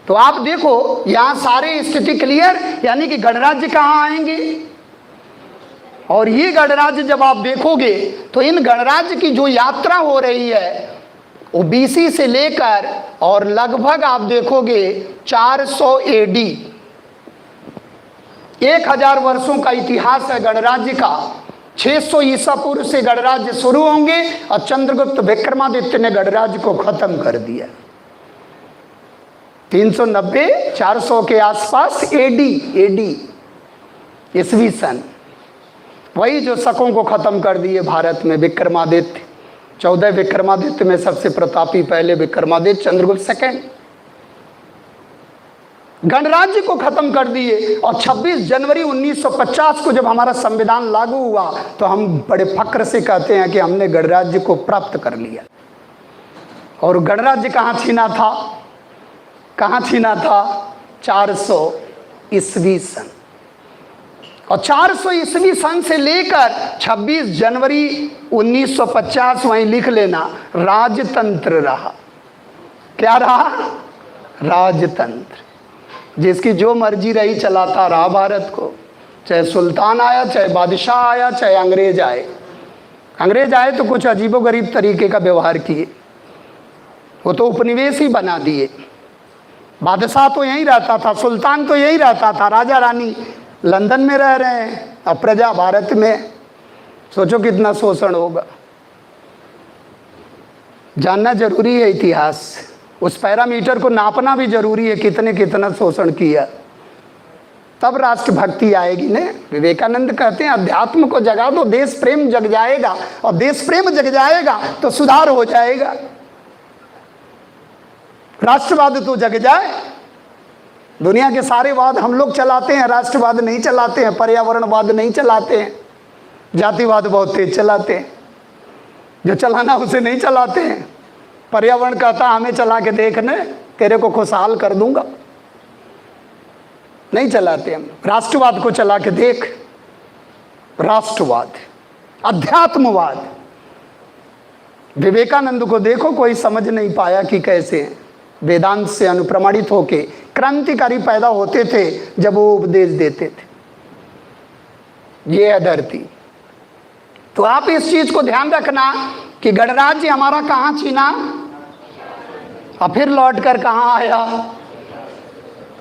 तो आप देखो यहां सारे स्थिति क्लियर, यानी कि गणराज्य कहाँ आएंगे। और ये गणराज्य जब आप देखोगे तो इन गणराज्य की जो यात्रा हो रही है वो बीसी से लेकर और लगभग आप देखोगे 400 एडी, 1000 वर्षों का इतिहास है गणराज्य का। 600 ईसा पूर्व से गणराज्य शुरू होंगे और चंद्रगुप्त विक्रमादित्य ने गणराज्य को खत्म कर दिया। 390 400 के आसपास एडी ईस्वी सन, वही जो शकों को खत्म कर दिए भारत में। विक्रमादित्य 14 विक्रमादित्य में सबसे प्रतापी पहले विक्रमादित्य, चंद्रगुप्त सेकंड, गणराज्य को खत्म कर दिए। और 26 जनवरी 1950 को जब हमारा संविधान लागू हुआ तो हम बड़े फक्र से कहते हैं कि हमने गणराज्य को प्राप्त कर लिया। और गणराज्य कहाँ छीना था? कहाँ छीना था? 400 ईस्वी सन। और 400 ईस्वी सन से लेकर 26 जनवरी 1950 वहीं लिख लेना, राजतंत्र रहा। क्या रहा? राजतंत्र। जिसकी जो मर्जी रही चलाता रहा भारत को, चाहे सुल्तान आया, चाहे बादशाह आया, चाहे अंग्रेज आए। अंग्रेज आए तो कुछ अजीबोगरीब तरीके का व्यवहार किए, वो तो उपनिवेश ही बना दिए। बादशाह तो यहीं रहता था, सुल्तान तो यहीं रहता था, राजा रानी लंदन में रह रहे हैं, अब प्रजा भारत में। सोचो कितना शोषण होगा। जानना जरूरी है इतिहास, उस पैरामीटर को नापना भी जरूरी है, कितना शोषण किया, तब राष्ट्रभक्ति आएगी ने। विवेकानंद कहते हैं अध्यात्म को जगा दो, देश प्रेम जग जाएगा, और देश प्रेम जग जाएगा तो सुधार हो जाएगा। राष्ट्रवाद तो जग जाए। दुनिया के सारे वाद हम लोग चलाते हैं, राष्ट्रवाद नहीं चलाते हैं, पर्यावरणवाद नहीं चलाते हैं, जातिवाद बहुत तेज चलाते हैं, जो चलाना उसे नहीं चलाते हैं। पर्यावरण कहता हमें चला के देखने, तेरे को खुशहाल कर दूंगा, नहीं चलाते हम। राष्ट्रवाद को चला के देख, राष्ट्रवाद, अध्यात्मवाद। विवेकानंद को देखो, कोई समझ नहीं पाया कि कैसे वेदांत से अनुप्रमाणित होके क्रांतिकारी पैदा होते थे जब वो उपदेश देते थे। ये है धरती। तो आप इस चीज को ध्यान रखना कि गणराज्य हमारा कहाँ छीना और फिर लौट कर कहाँ आया।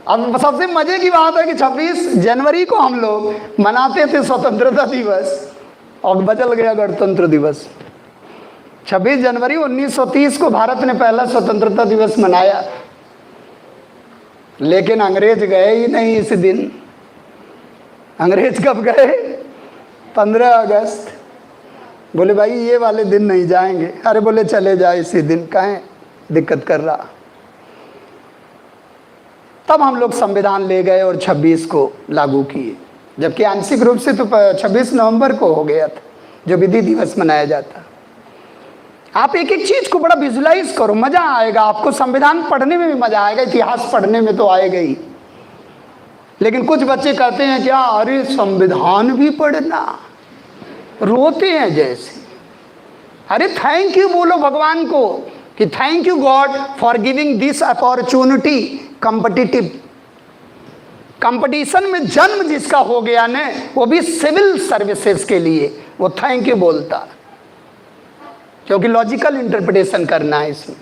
अब सबसे मजे की बात है कि 26 जनवरी को हम लोग मनाते थे स्वतंत्रता दिवस, और बदल गया गणतंत्र दिवस। 26 जनवरी 1930 को भारत ने पहला स्वतंत्रता दिवस मनाया, लेकिन अंग्रेज गए ही नहीं इस दिन। अंग्रेज कब गए? 15 अगस्त। बोले भाई ये वाले दिन नहीं जाएंगे। अरे बोले चले जाए इसी दिन, कहें दिक्कत कर रहा। तब हम लोग संविधान ले गए और 26 को लागू किए, जबकि आंशिक रूप से तो 26 नवंबर को हो गया था जो विधि दिवस मनाया जाता। आप एक एक चीज को बड़ा विजुलाइज करो, मजा आएगा आपको। संविधान पढ़ने में भी मजा आएगा, इतिहास पढ़ने में तो आएगा ही। लेकिन कुछ बच्चे कहते हैं क्या, अरे संविधान भी पढ़ना, रोते हैं जैसे। अरे थैंक यू बोलो भगवान को कि thank you God for giving this opportunity. Competitive competition में जन्म जिसका हो गया ने, वो भी सिविल सर्विसेज के लिए, वो थैंक यू बोलता, क्योंकि लॉजिकल इंटरप्रिटेशन करना है। इसमें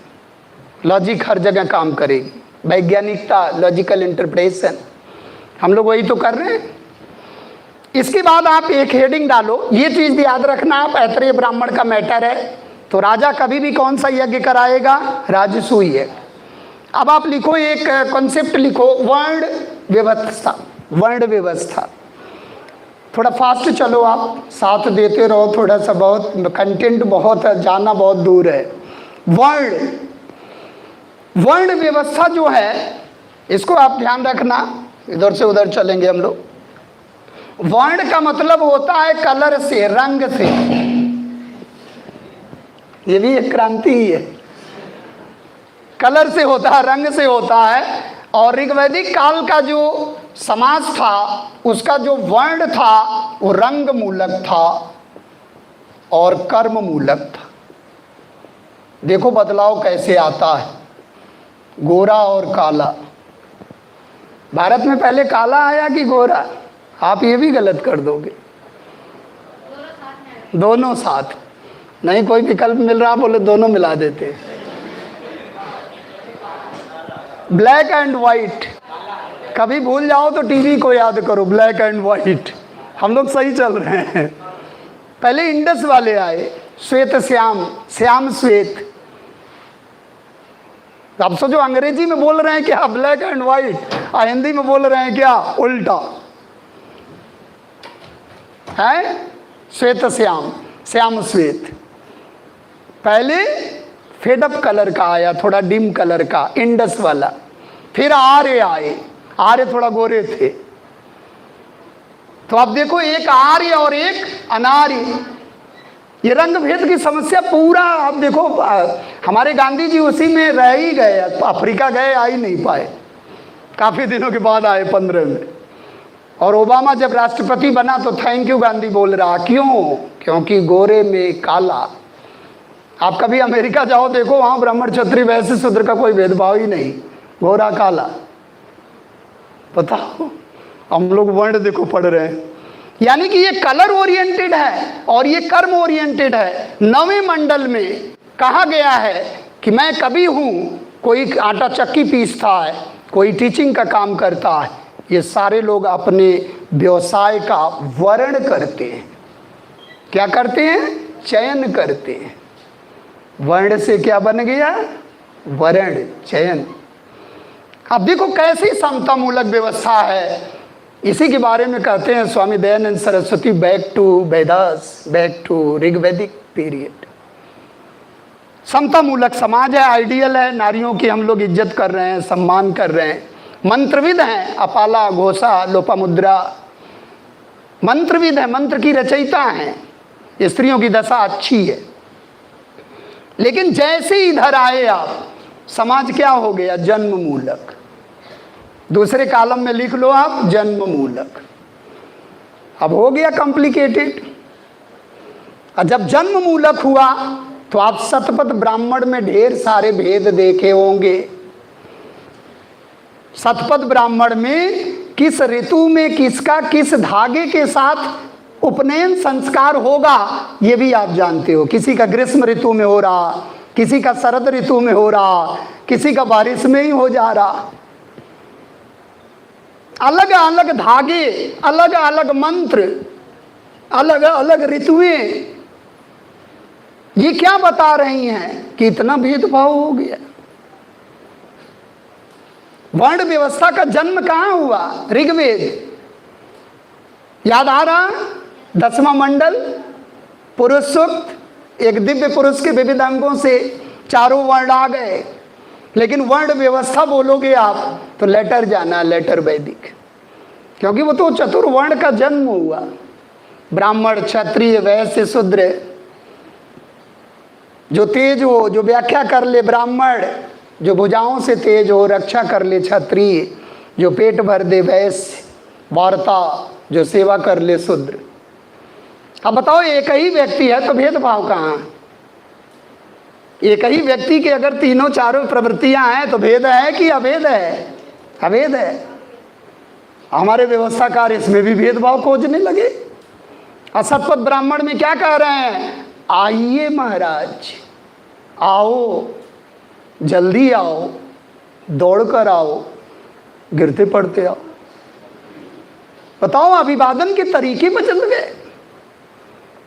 लॉजिक हर जगह काम करेगी, वैज्ञानिकता, लॉजिकल इंटरप्रिटेशन, हम लोग वही तो कर रहे हैं। इसके बाद आप एक हेडिंग डालो, ये चीज भी याद रखना आप, ऐतरेय ब्राह्मण का मैटर है तो राजा कभी भी कौन सा यज्ञ कराएगा? राजसूय यज्ञ। अब आप लिखो, एक कॉन्सेप्ट लिखो, वर्ण व्यवस्था। वर्ण व्यवस्था थोड़ा फास्ट चलो, आप साथ देते रहो थोड़ा सा, बहुत कंटेंट बहुत है, जाना बहुत दूर है। वर्ण व्यवस्था जो है, इसको आप ध्यान रखना, इधर से उधर चलेंगे हम लोग। वर्ण का मतलब होता है कलर से, रंग से। ये भी एक क्रांति ही है। कलर से होता है, रंग से होता है। और ऋग्वैदिक काल का जो समाज था, उसका जो वर्ण था वो रंग मूलक था और कर्म मूलक था। देखो बदलाव कैसे आता है, गोरा और काला। भारत में पहले काला आया कि गोरा? आप ये भी गलत कर दोगे। दोनों साथ नहीं, कोई विकल्प मिल रहा बोले दोनों मिला देते। ब्लैक एंड वाइट, कभी भूल जाओ तो टीवी को याद करो, ब्लैक एंड वाइट। हम लोग सही चल रहे हैं। पहले इंडस वाले आए, श्वेत श्याम, श्याम श्वेत। अब सोचो अंग्रेजी में बोल रहे हैं क्या ब्लैक एंड वाइट, और हिंदी में बोल रहे हैं क्या उल्टा है? श्वेत श्याम, श्याम श्वेत। पहले फेडअप कलर का आया, थोड़ा डिम कलर का, इंडस वाला। फिर आर्य आए, आर्य थोड़ा गोरे थे। तो आप देखो, एक आर्य और एक अनार्य। ये रंग भेद की समस्या पूरा, आप देखो हमारे गांधी जी उसी में रह ही गए, अफ्रीका गए, आ ही नहीं पाए, काफ़ी दिनों के बाद आए 15 में। और ओबामा जब राष्ट्रपति बना तो थैंक यू गांधी बोल रहा, क्यों? क्योंकि गोरे में काला। आप कभी अमेरिका जाओ, देखो वहाँ ब्राह्मण क्षत्रिय वैश्य शूद्र का कोई भेदभाव ही नहीं, गोरा काला। बताओ, हम लोग वर्ण देखो पढ़ रहे हैं। यानी कि ये कलर ओरिएंटेड है और ये कर्म ओरिएंटेड है। 9वें मंडल में कहा गया है कि मैं कभी हूँ, कोई आटा चक्की पीसता है, कोई टीचिंग का काम करता है, ये सारे लोग अपने व्यवसाय का वर्ण करते हैं। क्या करते हैं? चयन करते हैं। वर्ण से क्या बन गया? वर्ण, चयन। अब देखो कैसी समतामूलक व्यवस्था है, इसी के बारे में कहते हैं Swami Dayanand Saraswati, back to Vedas, back to Rigvedic period. समतामूलक समाज है, आइडियल है, नारियों की हम लोग इज्जत कर रहे हैं, सम्मान कर रहे हैं, मंत्रविद हैं, अपाला, घोषा, लोपामुद्रा, मंत्रविद है, मंत्र की रचयिता हैं, स्त्रियों की दशा अच्छी है। लेकिन जैसे इधर आए आप, समाज क्या हो गया? जन्म मूलक। दूसरे कॉलम में लिख लो आप, जन्म मूलक। अब हो गया कॉम्प्लिकेटेड। और जब जन्म मूलक हुआ तो आप शतपथ ब्राह्मण में ढेर सारे भेद देखे होंगे। शतपथ ब्राह्मण में किस ऋतु में किसका किस धागे के साथ उपनयन संस्कार होगा ये भी आप जानते हो। किसी का ग्रीष्म ऋतु में हो रहा, किसी का शरद ऋतु में हो रहा, किसी का बारिश में ही हो जा रहा। अलग अलग धागे, अलग अलग मंत्र, अलग अलग ऋतुएं, ये क्या बता रही हैं कि इतना भेदभाव हो गया। वर्ण व्यवस्था का जन्म कहाँ हुआ? ऋग्वेद। याद आ रहा? 10वां मंडल, पुरुष सूक्त, एक दिव्य पुरुष के विविध अंगों से चारों वर्ण आ गए। लेकिन वर्ण व्यवस्था बोलोगे आप तो लेटर जाना, लेटर वैदिक, क्योंकि वो तो चतुर्वर्ण का जन्म हुआ। ब्राह्मण, क्षत्रिय, वैश्य, शूद्र। जो तेज हो, जो व्याख्या कर ले ब्राह्मण, जो भुजाओं से तेज हो रक्षा कर ले क्षत्रिय, जो पेट भर दे वैश्य, वार्ता जो सेवा कर ले शूद्र। अब बताओ, एक ही व्यक्ति है तो भेदभाव कहाँ? एक ही व्यक्ति के अगर तीनों चारों प्रवृत्तियां हैं तो भेद है कि अभेद है? अभेद है। हमारे व्यवस्थाकार इसमें भी भेदभाव खोजने लगे। शतपथ ब्राह्मण में क्या कह रहे हैं? आइए महाराज, आओ, जल्दी आओ, दौड़ कर आओ, गिरते पड़ते आओ। बताओ, अभिवादन के तरीके बदल गए।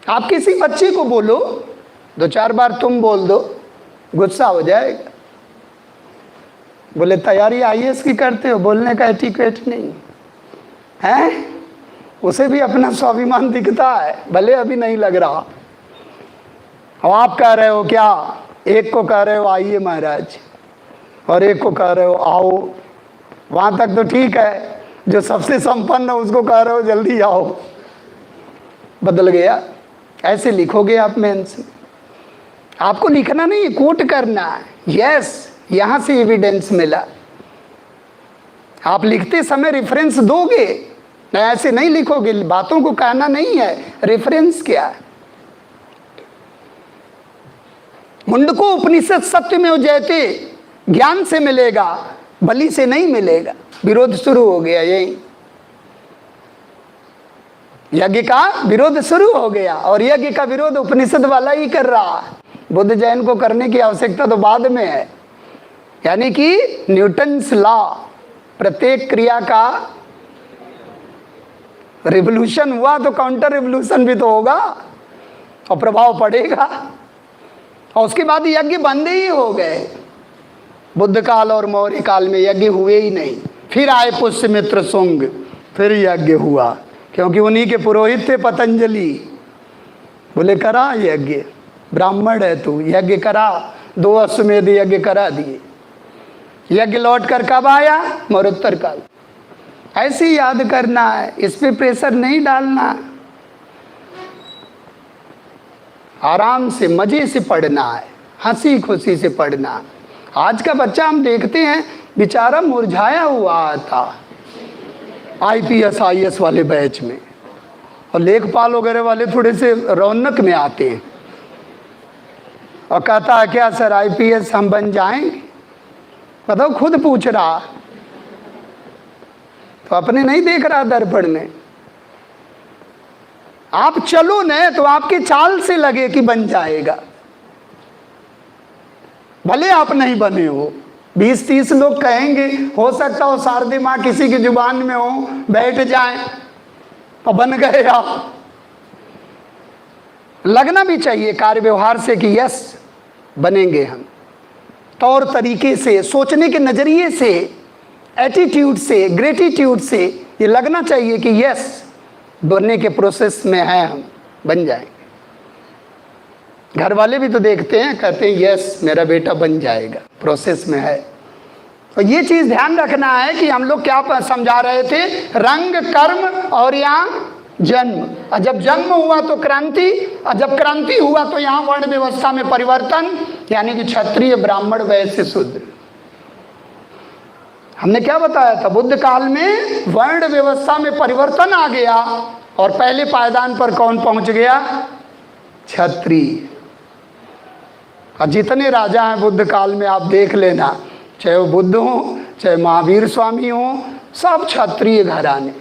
आप किसी बच्चे को बोलो, 2-4 बार तुम बोल दो, गुस्सा हो जाएगा। बोले तैयारी आईएएस की करते हो, बोलने का एटिकेट नहीं है। उसे भी अपना स्वाभिमान दिखता है, भले अभी नहीं लग रहा। और आप कह रहे हो क्या? एक को कह रहे हो आइए महाराज, और एक को कह रहे हो आओ। वहाँ तक तो ठीक है, जो सबसे संपन्न है उसको कह रहे हो जल्दी आओ। बदल गया। ऐसे लिखोगे आप मेंस में। आपको लिखना नहीं, कोट करना है। यस, यहाँ से एविडेंस मिला। आप लिखते समय रेफरेंस दोगे, ऐसे नहीं लिखोगे। बातों को कहना नहीं है, रेफरेंस क्या है। मुंडको उपनिषद सत्य में जयते, ज्ञान से मिलेगा, बलि से नहीं मिलेगा। विरोध शुरू हो गया। यही यज्ञ का विरोध शुरू हो गया, और यज्ञ का विरोध उपनिषद वाला ही कर रहा है। बुद्ध जैन को करने की आवश्यकता तो बाद में है। यानी कि न्यूटन्स लॉ, प्रत्येक क्रिया का रिवोल्यूशन हुआ तो काउंटर रिवोल्यूशन भी तो होगा और प्रभाव पड़ेगा। और उसके बाद यज्ञ बंद ही हो गए। बुद्ध काल और मौर्य काल में यज्ञ हुए ही नहीं। फिर आए पुष्यमित्र शुंग, फिर यज्ञ हुआ, क्योंकि उन्हीं के पुरोहित थे पतंजलि। बोले करा यज्ञ, ब्राह्मण है तू, यज्ञ करा। 2 अश्वमेध यज्ञ करा दिए। यज्ञ लौट कर कब आया? मरुत्तर काल। ऐसे ही याद करना है, इस पे प्रेशर नहीं डालना। आराम से मज़े से पढ़ना है, हंसी खुशी से पढ़ना है। आज का बच्चा हम देखते हैं बेचारा मुरझाया हुआ था IPS IAS वाले बैच में, और लेखपाल वगैरह वाले थोड़े से रौनक में आते हैं और कहता है क्या सर IPS हम बन जाएंगे? बताओ, खुद पूछ रहा, तो अपने नहीं देख रहा दर्पण में। आप चलो न तो आपके चाल से लगे कि बन जाएगा, भले आप नहीं बने हो। 20-30 लोग कहेंगे, हो सकता हो शारदे माँ किसी की जुबान में हो, बैठ जाए और बन गए आप। लगना भी चाहिए कार्य व्यवहार से कि यस बनेंगे हम, तौर तरीके से, सोचने के नज़रिए से, एटीट्यूड से, ग्रेटिट्यूड से ये लगना चाहिए कि यस बनने के प्रोसेस में है, हम बन जाएंगे। घर वाले भी तो देखते हैं, कहते हैं यस मेरा बेटा बन जाएगा, प्रोसेस में है। तो ये चीज़ ध्यान रखना है कि हम लोग क्या समझा रहे थे, रंग कर्म और यहाँ जन्म। और जब जन्म हुआ तो क्रांति, और जब क्रांति हुआ तो यहाँ वर्ण व्यवस्था में परिवर्तन, यानी कि क्षत्रिय ब्राह्मण वैश्य शूद्र। हमने क्या बताया था, बुद्ध काल में वर्ण व्यवस्था में परिवर्तन आ गया और पहले पायदान पर कौन पहुंच गया? क्षत्रिय। और जितने राजा हैं बुद्ध काल में आप देख लेना, चाहे वो बुद्ध हो चाहे महावीर स्वामी हो, सब क्षत्रिय घराने।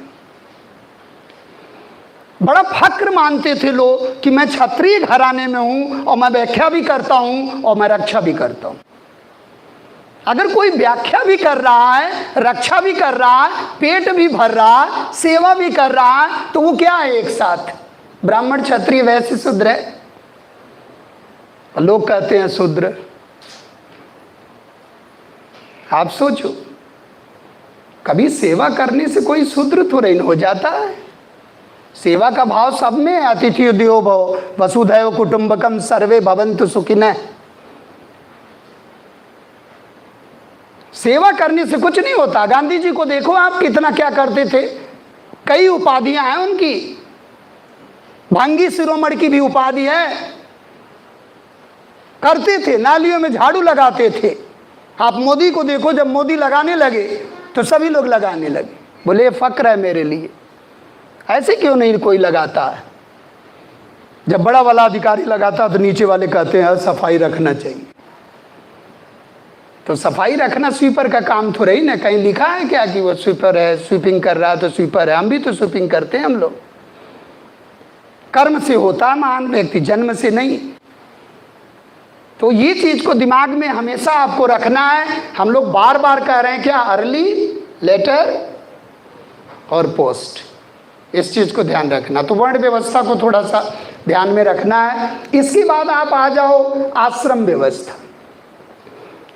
बड़ा फक्र मानते थे लोग कि मैं क्षत्रिय घराने में हूं और मैं व्याख्या भी करता हूं और मैं रक्षा भी करता हूं। अगर कोई व्याख्या भी कर रहा है, रक्षा भी कर रहा है, पेट भी भर रहा है, सेवा भी कर रहा है, तो वो क्या है एक साथ? ब्राह्मण क्षत्रिय वैश्य शूद्र है। लोग कहते हैं शूद्र। आप सोचो, कभी सेवा करने से कोई शूद्र थोड़ा ही हो जाता है। सेवा का भाव सब में है। अतिथि देवो भव, वसुधैव कुटुंबकम, सर्वे भवन्तु सुखिनः। सेवा करने से कुछ नहीं होता। गांधी जी को देखो आप, कितना क्या करते थे। कई उपाधियां हैं उनकी, भांगी शिरोमणि की भी उपाधि है। करते थे, नालियों में झाड़ू लगाते थे। आप मोदी को देखो, जब मोदी लगाने लगे तो सभी लोग लगाने लगे, बोले ये फक्र है मेरे लिए। ऐसे क्यों नहीं कोई लगाता है? जब बड़ा वाला अधिकारी लगाता तो नीचे वाले कहते हैं सफाई रखना चाहिए। तो सफाई रखना स्वीपर का काम थोड़ा ही ना, कहीं लिखा है क्या कि वो स्वीपर है, स्वीपिंग कर रहा है तो स्वीपर है? हम भी तो स्वीपिंग करते हैं। हम लोग कर्म से होता है महान व्यक्ति, जन्म से नहीं। तो ये चीज को दिमाग में हमेशा आपको रखना है। हम लोग बार बार कह रहे हैं क्या, अर्ली, लेटर और पोस्ट, इस चीज को ध्यान रखना। तो वर्ण व्यवस्था को थोड़ा सा ध्यान में रखना है। इसके बाद आप आ जाओ आश्रम व्यवस्था,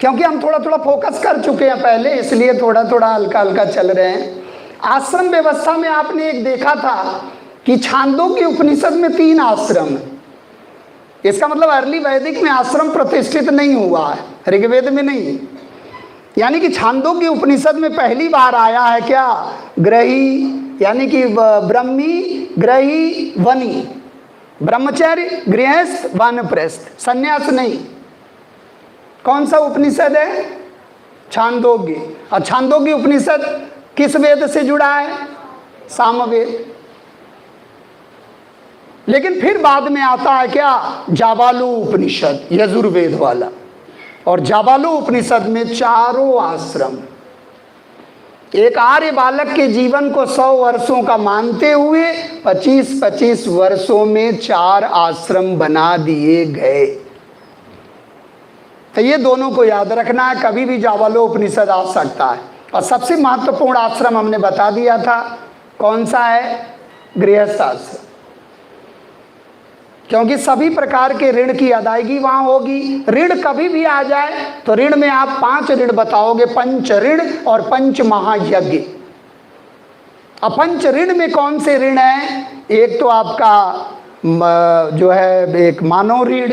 क्योंकि हम थोड़ा थोड़ा फोकस कर चुके हैं पहले, इसलिए थोड़ा थोड़ा हल्का हल्का चल रहे हैं। आश्रम व्यवस्था में आपने एक देखा था कि छांदोग्य उपनिषद में 3 आश्रम है। इसका मतलब अर्ली वैदिक में आश्रम प्रतिष्ठित नहीं हुआ है, ऋग्वेद में नहीं। यानी कि छांदोग्य उपनिषद में पहली बार आया है क्या, ग्रही, यानी कि ब्रह्मी, ग्रही, वनी, ब्रह्मचर्य, गृहस्थ, वानप्रस्थ, संन्यास नहीं। कौन सा उपनिषद है? छांदोग्य। और छांदोग्य उपनिषद किस वेद से जुड़ा है? सामवेद। लेकिन फिर बाद में आता है क्या, जाबालू उपनिषद, यजुर्वेद वाला। और जाबालू उपनिषद में 4 आश्रम। एक आर्य बालक के जीवन को 100 वर्षों का मानते हुए 25-25 वर्षों में 4 आश्रम बना दिए गए। तो ये दोनों को याद रखना है, कभी भी जाबालो उपनिषद आ सकता है। और सबसे महत्वपूर्ण आश्रम हमने बता दिया था, कौन सा है? गृहस्थ आश्रम। क्योंकि सभी प्रकार के ऋण की अदायगी वहां होगी। ऋण कभी भी आ जाए तो ऋण में आप 5 ऋण बताओगे, पंच ऋण और पंच महायज्ञ। अब पंच ऋण में कौन से ऋण हैं? एक तो आपका जो है एक मानव ऋण,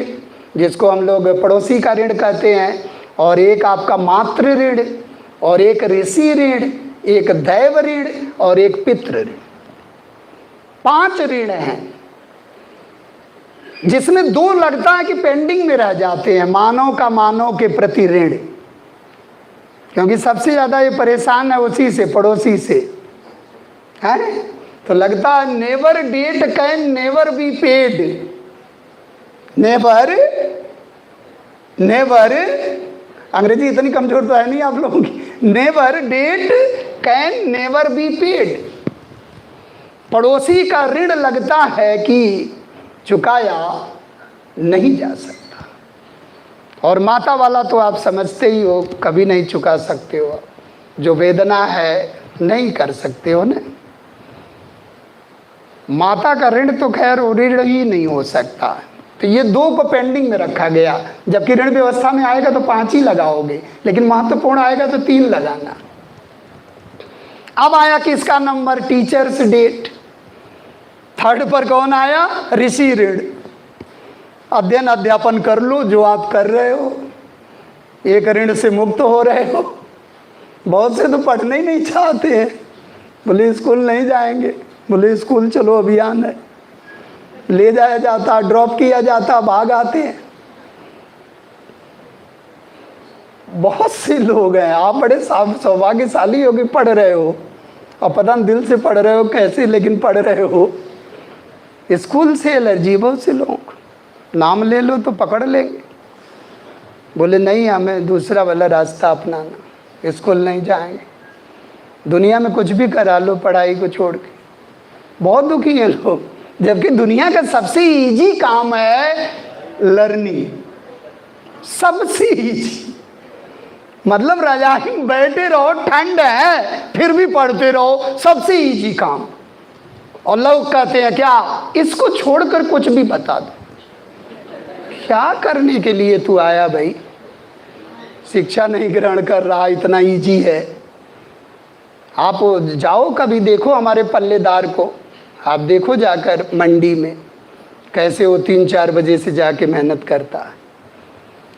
जिसको हम लोग पड़ोसी का ऋण कहते हैं, और एक आपका मातृ ऋण, और एक ऋषि ऋण, एक दैव ऋण और एक पितृ ऋण। 5 ऋण हैं। जिसमें दो लगता है कि पेंडिंग में रह जाते हैं, मानव का मानव के प्रति ऋण, क्योंकि सबसे ज़्यादा ये परेशान है उसी से, पड़ोसी से है। तो लगता है never date can never be paid, never never, अंग्रेजी इतनी कमजोर तो है नहीं आप लोगों की, never date can never be paid. पड़ोसी का ऋण लगता है कि चुकाया नहीं जा सकता, और माता वाला तो आप समझते ही हो, कभी नहीं चुका सकते हो, जो वेदना है नहीं कर सकते हो ना। माता का ऋण तो खैर ऋण ही नहीं हो सकता, तो ये दो को पेंडिंग में रखा गया, जबकि ऋण व्यवस्था में आएगा तो 5 ही लगाओगे, लेकिन महत्वपूर्ण आएगा तो 3 लगाना। अब आया किसका नंबर, टीचर्स डेट। थर्ड पर कौन आया, ऋषि ऋण। अध्ययन अध्यापन कर लो जो आप कर रहे हो, एक ऋण से मुक्त हो रहे हो। बहुत से तो पढ़ने ही नहीं चाहते हैं, बोले स्कूल नहीं जाएंगे, बोले स्कूल चलो अभियान है, ले जाया जाता, ड्रॉप किया जाता, भाग आते हैं। बहुत से लोग हैं, आप बड़े सौभाग्यशाली हो कि पढ़ रहे हो, और पता नहीं दिल से पढ़ रहे हो कैसे, लेकिन पढ़ रहे हो। स्कूल से एलर्जी बहुत से लोग, नाम ले लो तो पकड़ लेंगे, बोले नहीं हमें दूसरा वाला रास्ता अपनाना, स्कूल नहीं जाएंगे, दुनिया में कुछ भी करा लो पढ़ाई को छोड़ के। बहुत दुखी है लोग, जबकि दुनिया का सबसे इजी काम है लर्निंग, सबसे इजी। मतलब रजाई में बैठे रहो, ठंड है फिर भी पढ़ते रहो, सबसे इजी काम। और लोग कहते हैं क्या, इसको छोड़कर कुछ भी बता दो। क्या करने के लिए तू आया भाई, शिक्षा नहीं ग्रहण कर रहा, इतना इजी है। आप जाओ कभी, देखो हमारे पल्लेदार को, आप देखो जाकर मंडी में कैसे वो 3-4 बजे से जाके मेहनत करता है।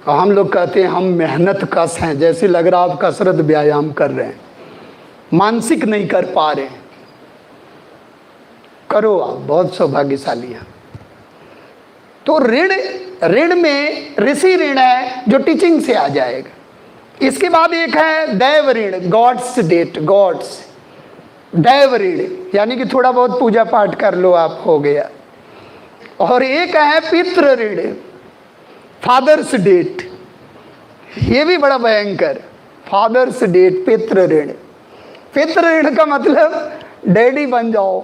और हम लोग कहते हैं हम मेहनत कस हैं, जैसे लग रहा आप कसरत व्यायाम कर रहे हैं, मानसिक नहीं कर पा रहे हैं। करो, आप बहुत सौभाग्यशाली हैं। तो ऋण में ऋषि ऋण है जो टीचिंग से आ जाएगा। इसके बाद एक है दैव ऋण, गॉड्स डेट, गॉड्स दैव ऋण, यानी कि थोड़ा बहुत पूजा पाठ कर लो आप, हो गया। और एक है पितृ ऋण, फादर्स डेट, ये भी बड़ा भयंकर, फादर्स डेट, पितृ ऋण। पितृ ऋण का मतलब डैडी बन जाओ,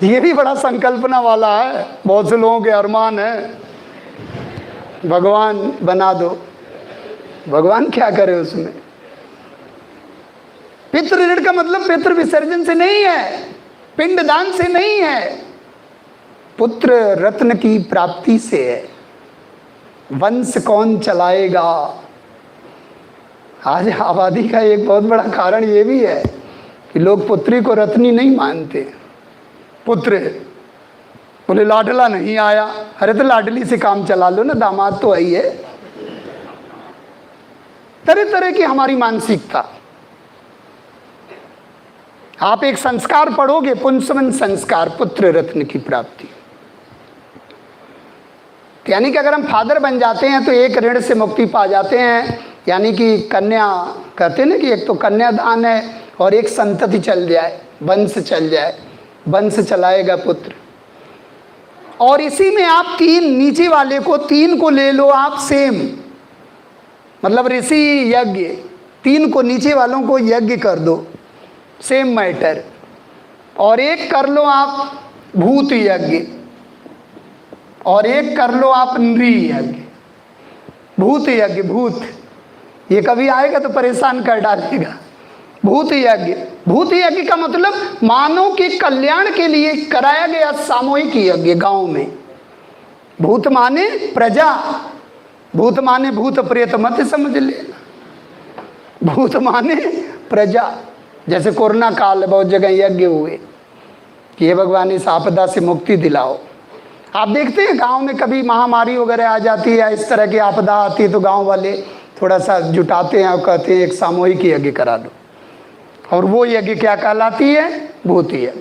ये भी बड़ा संकल्पना वाला है, बहुत से लोगों के अरमान है, भगवान बना दो। भगवान क्या करे उसमें। पितृ ऋण का मतलब पितृ विसर्जन से नहीं है, पिंडदान से नहीं है, पुत्र रत्न की प्राप्ति से है। वंश कौन चलाएगा, आज आबादी का एक बहुत बड़ा कारण ये भी है कि लोग पुत्री को रत्नी नहीं मानते। पुत्र बोले लाडला नहीं आया, अरे तो लाडली से काम चला लो ना, दामाद तो आई है। तरह तरह की हमारी मानसिकता। आप एक संस्कार पढ़ोगे, पुंसवन संस्कार, पुत्र रत्न की प्राप्ति, यानी कि अगर हम फादर बन जाते हैं तो एक ऋण से मुक्ति पा जाते हैं। यानी कि कन्या कहते हैं ना कि एक तो कन्यादान है और एक संतति चल जाए, वंश चल जाए, वंश चलाएगा पुत्र। और इसी में आप 3 नीचे वाले को 3 को ले लो आप सेम, मतलब ऋषि यज्ञ, 3 को नीचे वालों को यज्ञ कर दो, सेम मैटर। और एक कर लो आप भूत यज्ञ, और एक कर लो आप नृ यज्ञ। भूत यज्ञ, भूत ये कभी आएगा तो परेशान कर डालेगा। भूत यज्ञ, भूत यज्ञ का मतलब मानव के कल्याण के लिए कराया गया सामूहिक यज्ञ गांव में। भूत माने प्रजा, भूत माने भूत प्रेत मत समझ लेना, भूत माने प्रजा। जैसे कोरोना काल बहुत जगह यज्ञ हुए कि हे भगवान इस आपदा से मुक्ति दिलाओ। आप देखते हैं गांव में कभी महामारी वगैरह आ जाती है, इस तरह की आपदा आती है, तो गांव वाले थोड़ा सा जुटाते हैं और कहते हैं एक सामूहिक यज्ञ करा दो। और वो यज्ञ क्या कहलाती है, भूत यज्ञ।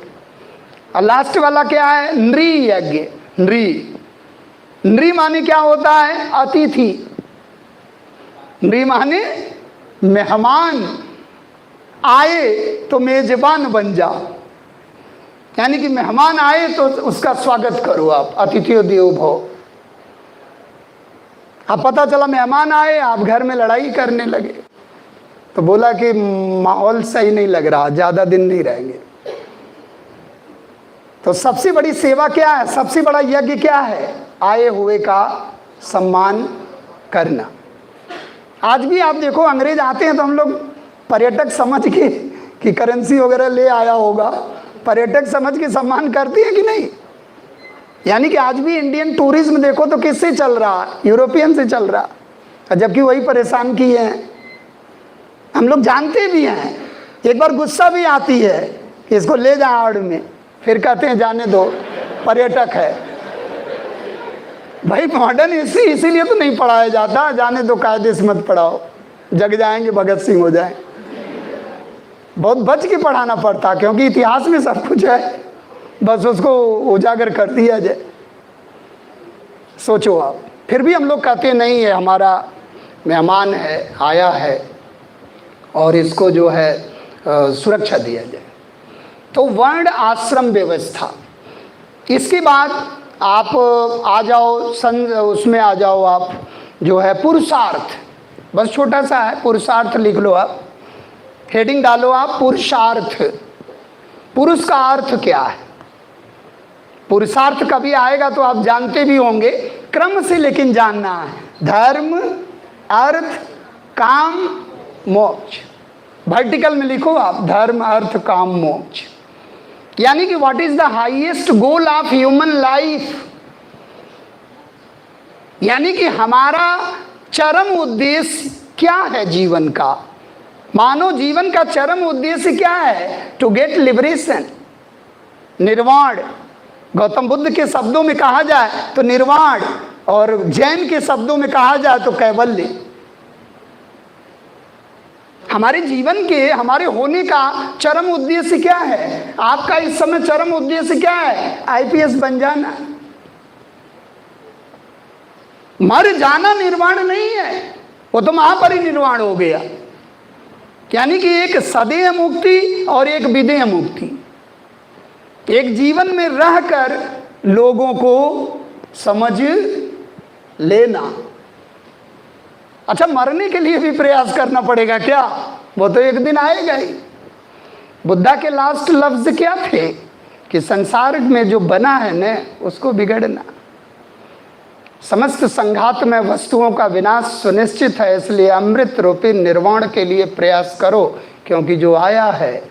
और लास्ट वाला क्या है? नृ यज्ञ। नृ माने क्या होता है? अतिथि। नृ माने मेहमान आए तो मेजबान बन जाओ, यानी कि मेहमान आए तो उसका स्वागत करो आप, अतिथियो देवो भव। अब पता चला मेहमान आए, आप घर में लड़ाई करने लगे, तो बोला कि माहौल सही नहीं लग रहा, ज़्यादा दिन नहीं रहेंगे। तो सबसे बड़ी सेवा क्या है? सबसे बड़ा यज्ञ क्या है? आए हुए का सम्मान करना। आज भी आप देखो, अंग्रेज आते हैं तो हम लोग पर्यटक समझ के कि करेंसी वगैरह ले आया होगा, पर्यटक समझ के सम्मान करते हैं कि नहीं? यानी कि आज भी इंडियन टूरिज्म देखो तो किससे चल रहा? यूरोपियन से चल रहा, जबकि वही परेशान किए हैं। हम लोग जानते भी हैं, एक बार गुस्सा भी आती है कि इसको ले जा आड़ में, फिर कहते हैं जाने दो, पर्यटक है। भाई मॉडर्न इसीलिए तो नहीं पढ़ाया जाता, जाने दो, कायदे से मत पढ़ाओ, जग जाएंगे, भगत सिंह हो जाए। बहुत बच के पढ़ाना पड़ता, क्योंकि इतिहास में सब कुछ है, बस उसको उजागर कर दिया जाए। सोचो आप, फिर भी हम लोग कहते नहीं है, हमारा मेहमान है, आया है और इसको जो है सुरक्षा दिया जाए। तो वर्ण आश्रम व्यवस्था। इसके बाद आप आ जाओ उसमें आ जाओ आप, जो है पुरुषार्थ। बस छोटा सा है, पुरुषार्थ लिख लो आप, हेडिंग डालो आप, पुरुषार्थ। पुरुष का अर्थ क्या है? पुरुषार्थ कभी आएगा तो आप जानते भी होंगे, क्रम से लेकिन जानना है। धर्म, अर्थ, काम, मोक्ष। वर्टिकल में लिखो आप, धर्म, अर्थ, काम, मोक्ष। यानी कि what is the highest goal of human life, यानी कि हमारा चरम उद्देश्य क्या है जीवन का? मानव जीवन का चरम उद्देश्य क्या है? टू गेट लिबरेशन, निर्वाण। गौतम बुद्ध के शब्दों में कहा जाए तो निर्वाण, और जैन के शब्दों में कहा जाए तो कैवल्य। हमारे जीवन के, हमारे होने का चरम उद्देश्य क्या है? आपका इस समय चरम उद्देश्य क्या है? आईपीएस बन जाना। मर जाना निर्वाण नहीं है, वो तो महापरिनिर्वाण हो गया। यानी कि एक सदेह मुक्ति और एक विदेह मुक्ति, एक जीवन में रहकर लोगों को समझ लेना। अच्छा, मरने के लिए भी प्रयास करना पड़ेगा क्या? वो तो एक दिन आएगा ही। बुद्धा के लास्ट लफ्ज क्या थे? कि संसार में जो बना है न, उसको बिगड़ना। समस्त संघात में वस्तुओं का विनाश सुनिश्चित है, इसलिए अमृत रूपी निर्वाण के लिए प्रयास करो, क्योंकि जो आया है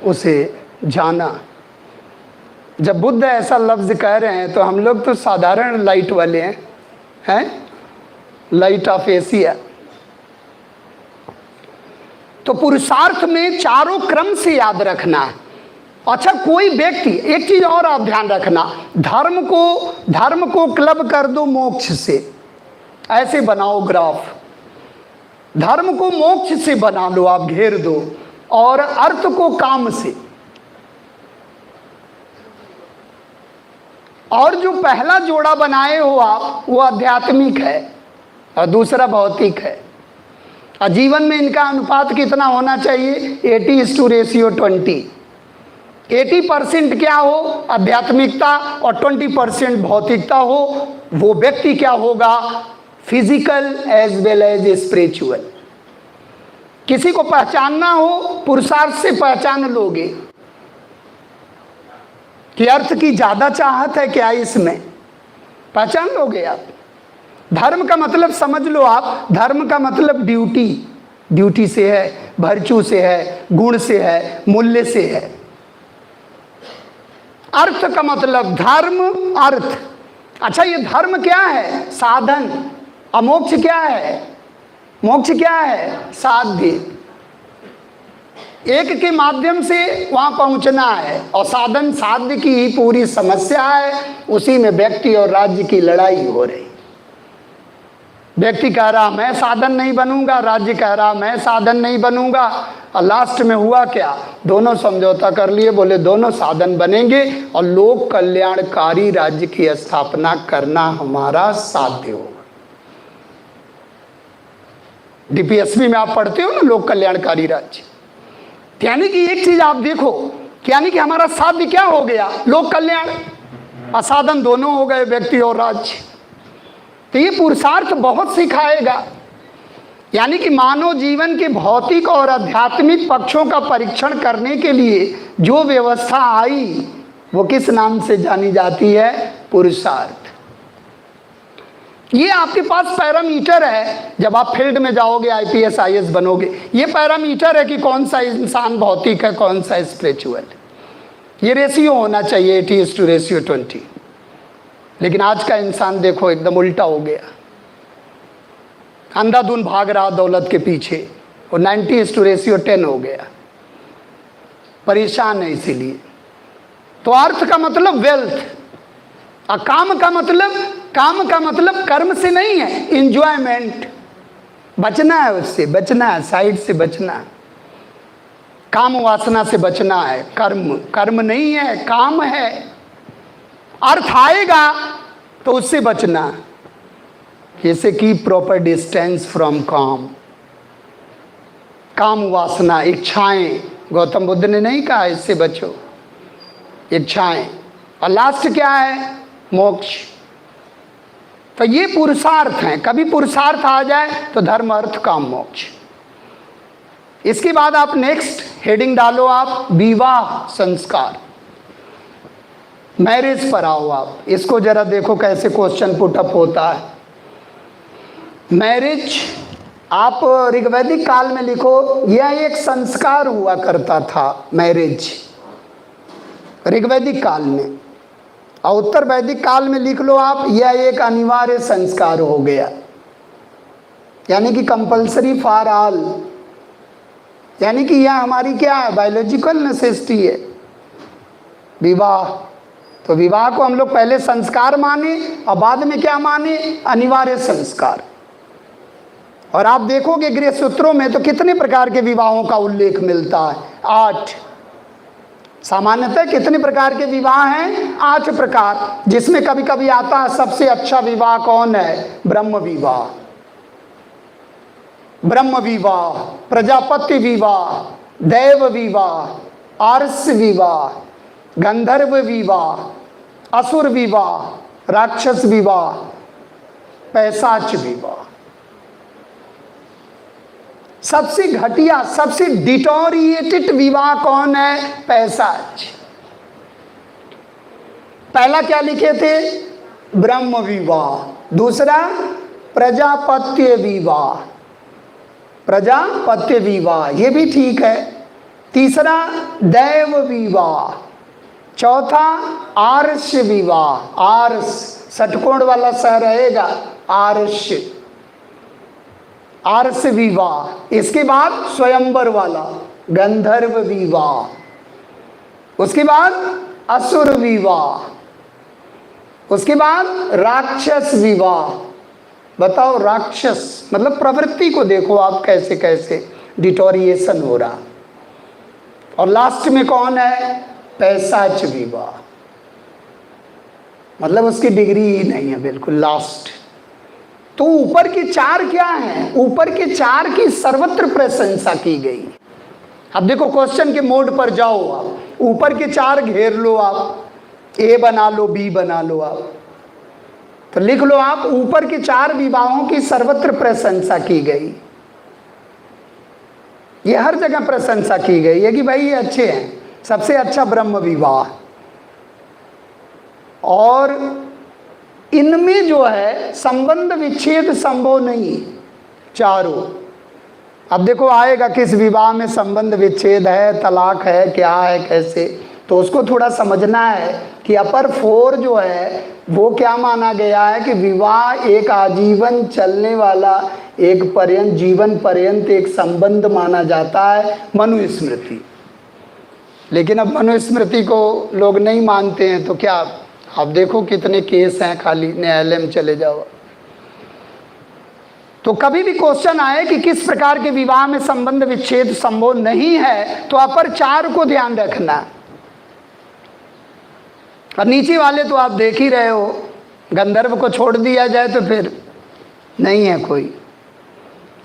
उसे जाना। जब बुद्ध ऐसा लफ्ज कह रहे हैं तो हम लोग तो साधारण लाइट वाले हैं, लाइट ऑफ एशिया। तो पुरुषार्थ में चारों क्रम से याद रखना है। अच्छा, कोई व्यक्ति, एक चीज और आप ध्यान रखना, धर्म को क्लब कर दो मोक्ष से, ऐसे बनाओ ग्राफ। धर्म को मोक्ष से बना लो आप, घेर दो, और अर्थ को काम से। और जो पहला जोड़ा बनाए हो आप, वो आध्यात्मिक है और दूसरा भौतिक है। और जीवन में इनका अनुपात कितना होना चाहिए? 80:20। 80% क्या हो? आध्यात्मिकता, और 20% भौतिकता हो। वो व्यक्ति क्या होगा? Physical as well as spiritual. किसी को पहचानना हो, पुरुषार्थ से पहचान लोगे कि अर्थ की ज्यादा चाहत है क्या इसमें, पहचान लोगे आप। धर्म का मतलब समझ लो आप, धर्म का मतलब ड्यूटी से है, वर्च्यू से है, गुण से है, मूल्य से है। अर्थ का मतलब धर्म, अर्थ। अच्छा, ये धर्म क्या है? साधन। और मोक्ष क्या है? मोक्ष क्या है? साध्य। एक के माध्यम से वहां पहुंचना है, और साधन साध्य की ही पूरी समस्या है। उसी में व्यक्ति और राज्य की लड़ाई हो रही। व्यक्ति कह रहा मैं साधन नहीं बनूंगा, राज्य कह रहा मैं साधन नहीं बनूंगा, और लास्ट में हुआ क्या, दोनों समझौता कर लिए, बोले दोनों साधन बनेंगे और लोक कल्याणकारी राज्य की स्थापना करना हमारा साध्य होगा। डीपीएसपी में आप पढ़ते हो ना, लोक कल्याणकारी राज्य। यानी कि एक चीज आप देखो, यानी कि हमारा साध्य क्या हो गया, लोक कल्याण, असाधन दोनों हो गए, व्यक्ति और राज्य। तो ये पुरुषार्थ बहुत सिखाएगा। यानी कि मानव जीवन के भौतिक और आध्यात्मिक पक्षों का परीक्षण करने के लिए जो व्यवस्था आई वो किस नाम से जानी जाती है, पुरुषार्थ। ये आपके पास पैरामीटर है, जब आप फील्ड में जाओगे आईपीएस आईएएस बनोगे, ये पैरामीटर है कि कौन सा इंसान भौतिक है, कौन सा स्पिरिचुअल। ये रेशियो होना चाहिए 80:20। लेकिन आज का इंसान देखो एकदम उल्टा हो गया, अंधाधुन भाग रहा दौलत के पीछे, और 90:10 हो गया, परेशान है इसीलिए। तो अर्थ का मतलब वेल्थ, और काम का मतलब कर्म से नहीं है, इंजॉयमेंट, बचना है, उससे बचना है, साइड से बचना है, काम वासना से बचना है। कर्म नहीं है, काम है। अर्थ आएगा तो उससे बचना, जैसे कि प्रॉपर डिस्टेंस फ्रॉम काम वासना, इच्छाएं। गौतम बुद्ध ने नहीं कहा इससे बचो, इच्छाएं। और लास्ट क्या है, मोक्ष। तो ये पुरुषार्थ हैं। कभी पुरुषार्थ आ जाए तो धर्म अर्थ काम मोक्ष। इसके बाद आप नेक्स्ट हेडिंग डालो, आप विवाह संस्कार, मैरिज पर आओ। आप इसको जरा देखो कैसे क्वेश्चन पुटअप होता है। मैरिज, आप ऋग्वैदिक काल में लिखो, यह एक संस्कार हुआ करता था। मैरिज ऋग्वैदिक काल में, और उत्तर वैदिक काल में लिख लो आप, यह एक अनिवार्य संस्कार हो गया, यानी कि कंपलसरी फॉर ऑल। यानी कि यह हमारी क्या है, बायोलॉजिकल नेसेसिटी है विवाह। तो विवाह को हम लोग पहले संस्कार माने और बाद में क्या माने, अनिवार्य संस्कार। और आप देखोगे गृह सूत्रों में तो कितने प्रकार के विवाहों का उल्लेख मिलता है, 8। सामान्यतः कितने प्रकार के विवाह हैं, 8 प्रकार, जिसमें कभी कभी आता है सबसे अच्छा विवाह कौन है, ब्रह्म विवाह। ब्रह्म विवाह, प्रजापति विवाह, देव विवाह, आर्ष विवाह, गंधर्व विवाह, असुर विवाह, राक्षस विवाह, पैशाच विवाह। सबसे घटिया, सबसे डिटोरिएटेड विवाह कौन है, पैशाच। पहला क्या लिखे थे, ब्रह्म विवाह। दूसरा प्रजापत्य विवाह, प्रजापत्य विवाह, ये भी ठीक है। तीसरा दैव विवाह। चौथा आर्ष विवाह, आर्ष षटकोण वाला स रहेगा, आर्ष, आर्ष विवाह। इसके बाद स्वयंवर वाला गंधर्व विवाह। उसके बाद असुर विवाह। उसके बाद राक्षस विवाह। बताओ, राक्षस मतलब प्रवृत्ति को देखो आप कैसे कैसे डिटोरिएशन हो रहा। और लास्ट में कौन है, पैशाच विवाह, मतलब उसकी डिग्री ही नहीं है, बिल्कुल लास्ट। तो ऊपर के 4 क्या हैं, ऊपर के 4 की सर्वत्र प्रशंसा की गई। अब देखो क्वेश्चन के मोड पर जाओ आप, ऊपर के 4 घेर लो आप, ए बना लो, बी बना लो आप, तो लिख लो आप, ऊपर के 4 विवाहों की सर्वत्र प्रशंसा की गई। ये हर जगह प्रशंसा की गई है कि भाई ये अच्छे हैं। सबसे अच्छा ब्रह्म विवाह, और इनमें जो है संबंध विच्छेद संभव नहीं, चारों। अब देखो आएगा किस विवाह में संबंध विच्छेद है, तलाक है, क्या है, कैसे, तो उसको थोड़ा समझना है कि अपर 4 जो है वो क्या माना गया है कि विवाह एक आजीवन चलने वाला, एक पर्यंत, जीवन पर्यंत एक संबंध माना जाता है, मनुस्मृति। लेकिन अब मनुस्मृति को लोग नहीं मानते हैं, तो क्या, अब देखो कितने केस हैं, खाली न्यायालय में चले जाओ। तो कभी भी क्वेश्चन आए कि किस प्रकार के विवाह में संबंध विच्छेद संभव नहीं है, तो अपर 4 को ध्यान रखना। और नीचे वाले तो आप देख ही रहे हो, गंधर्व को छोड़ दिया जाए तो फिर नहीं है कोई।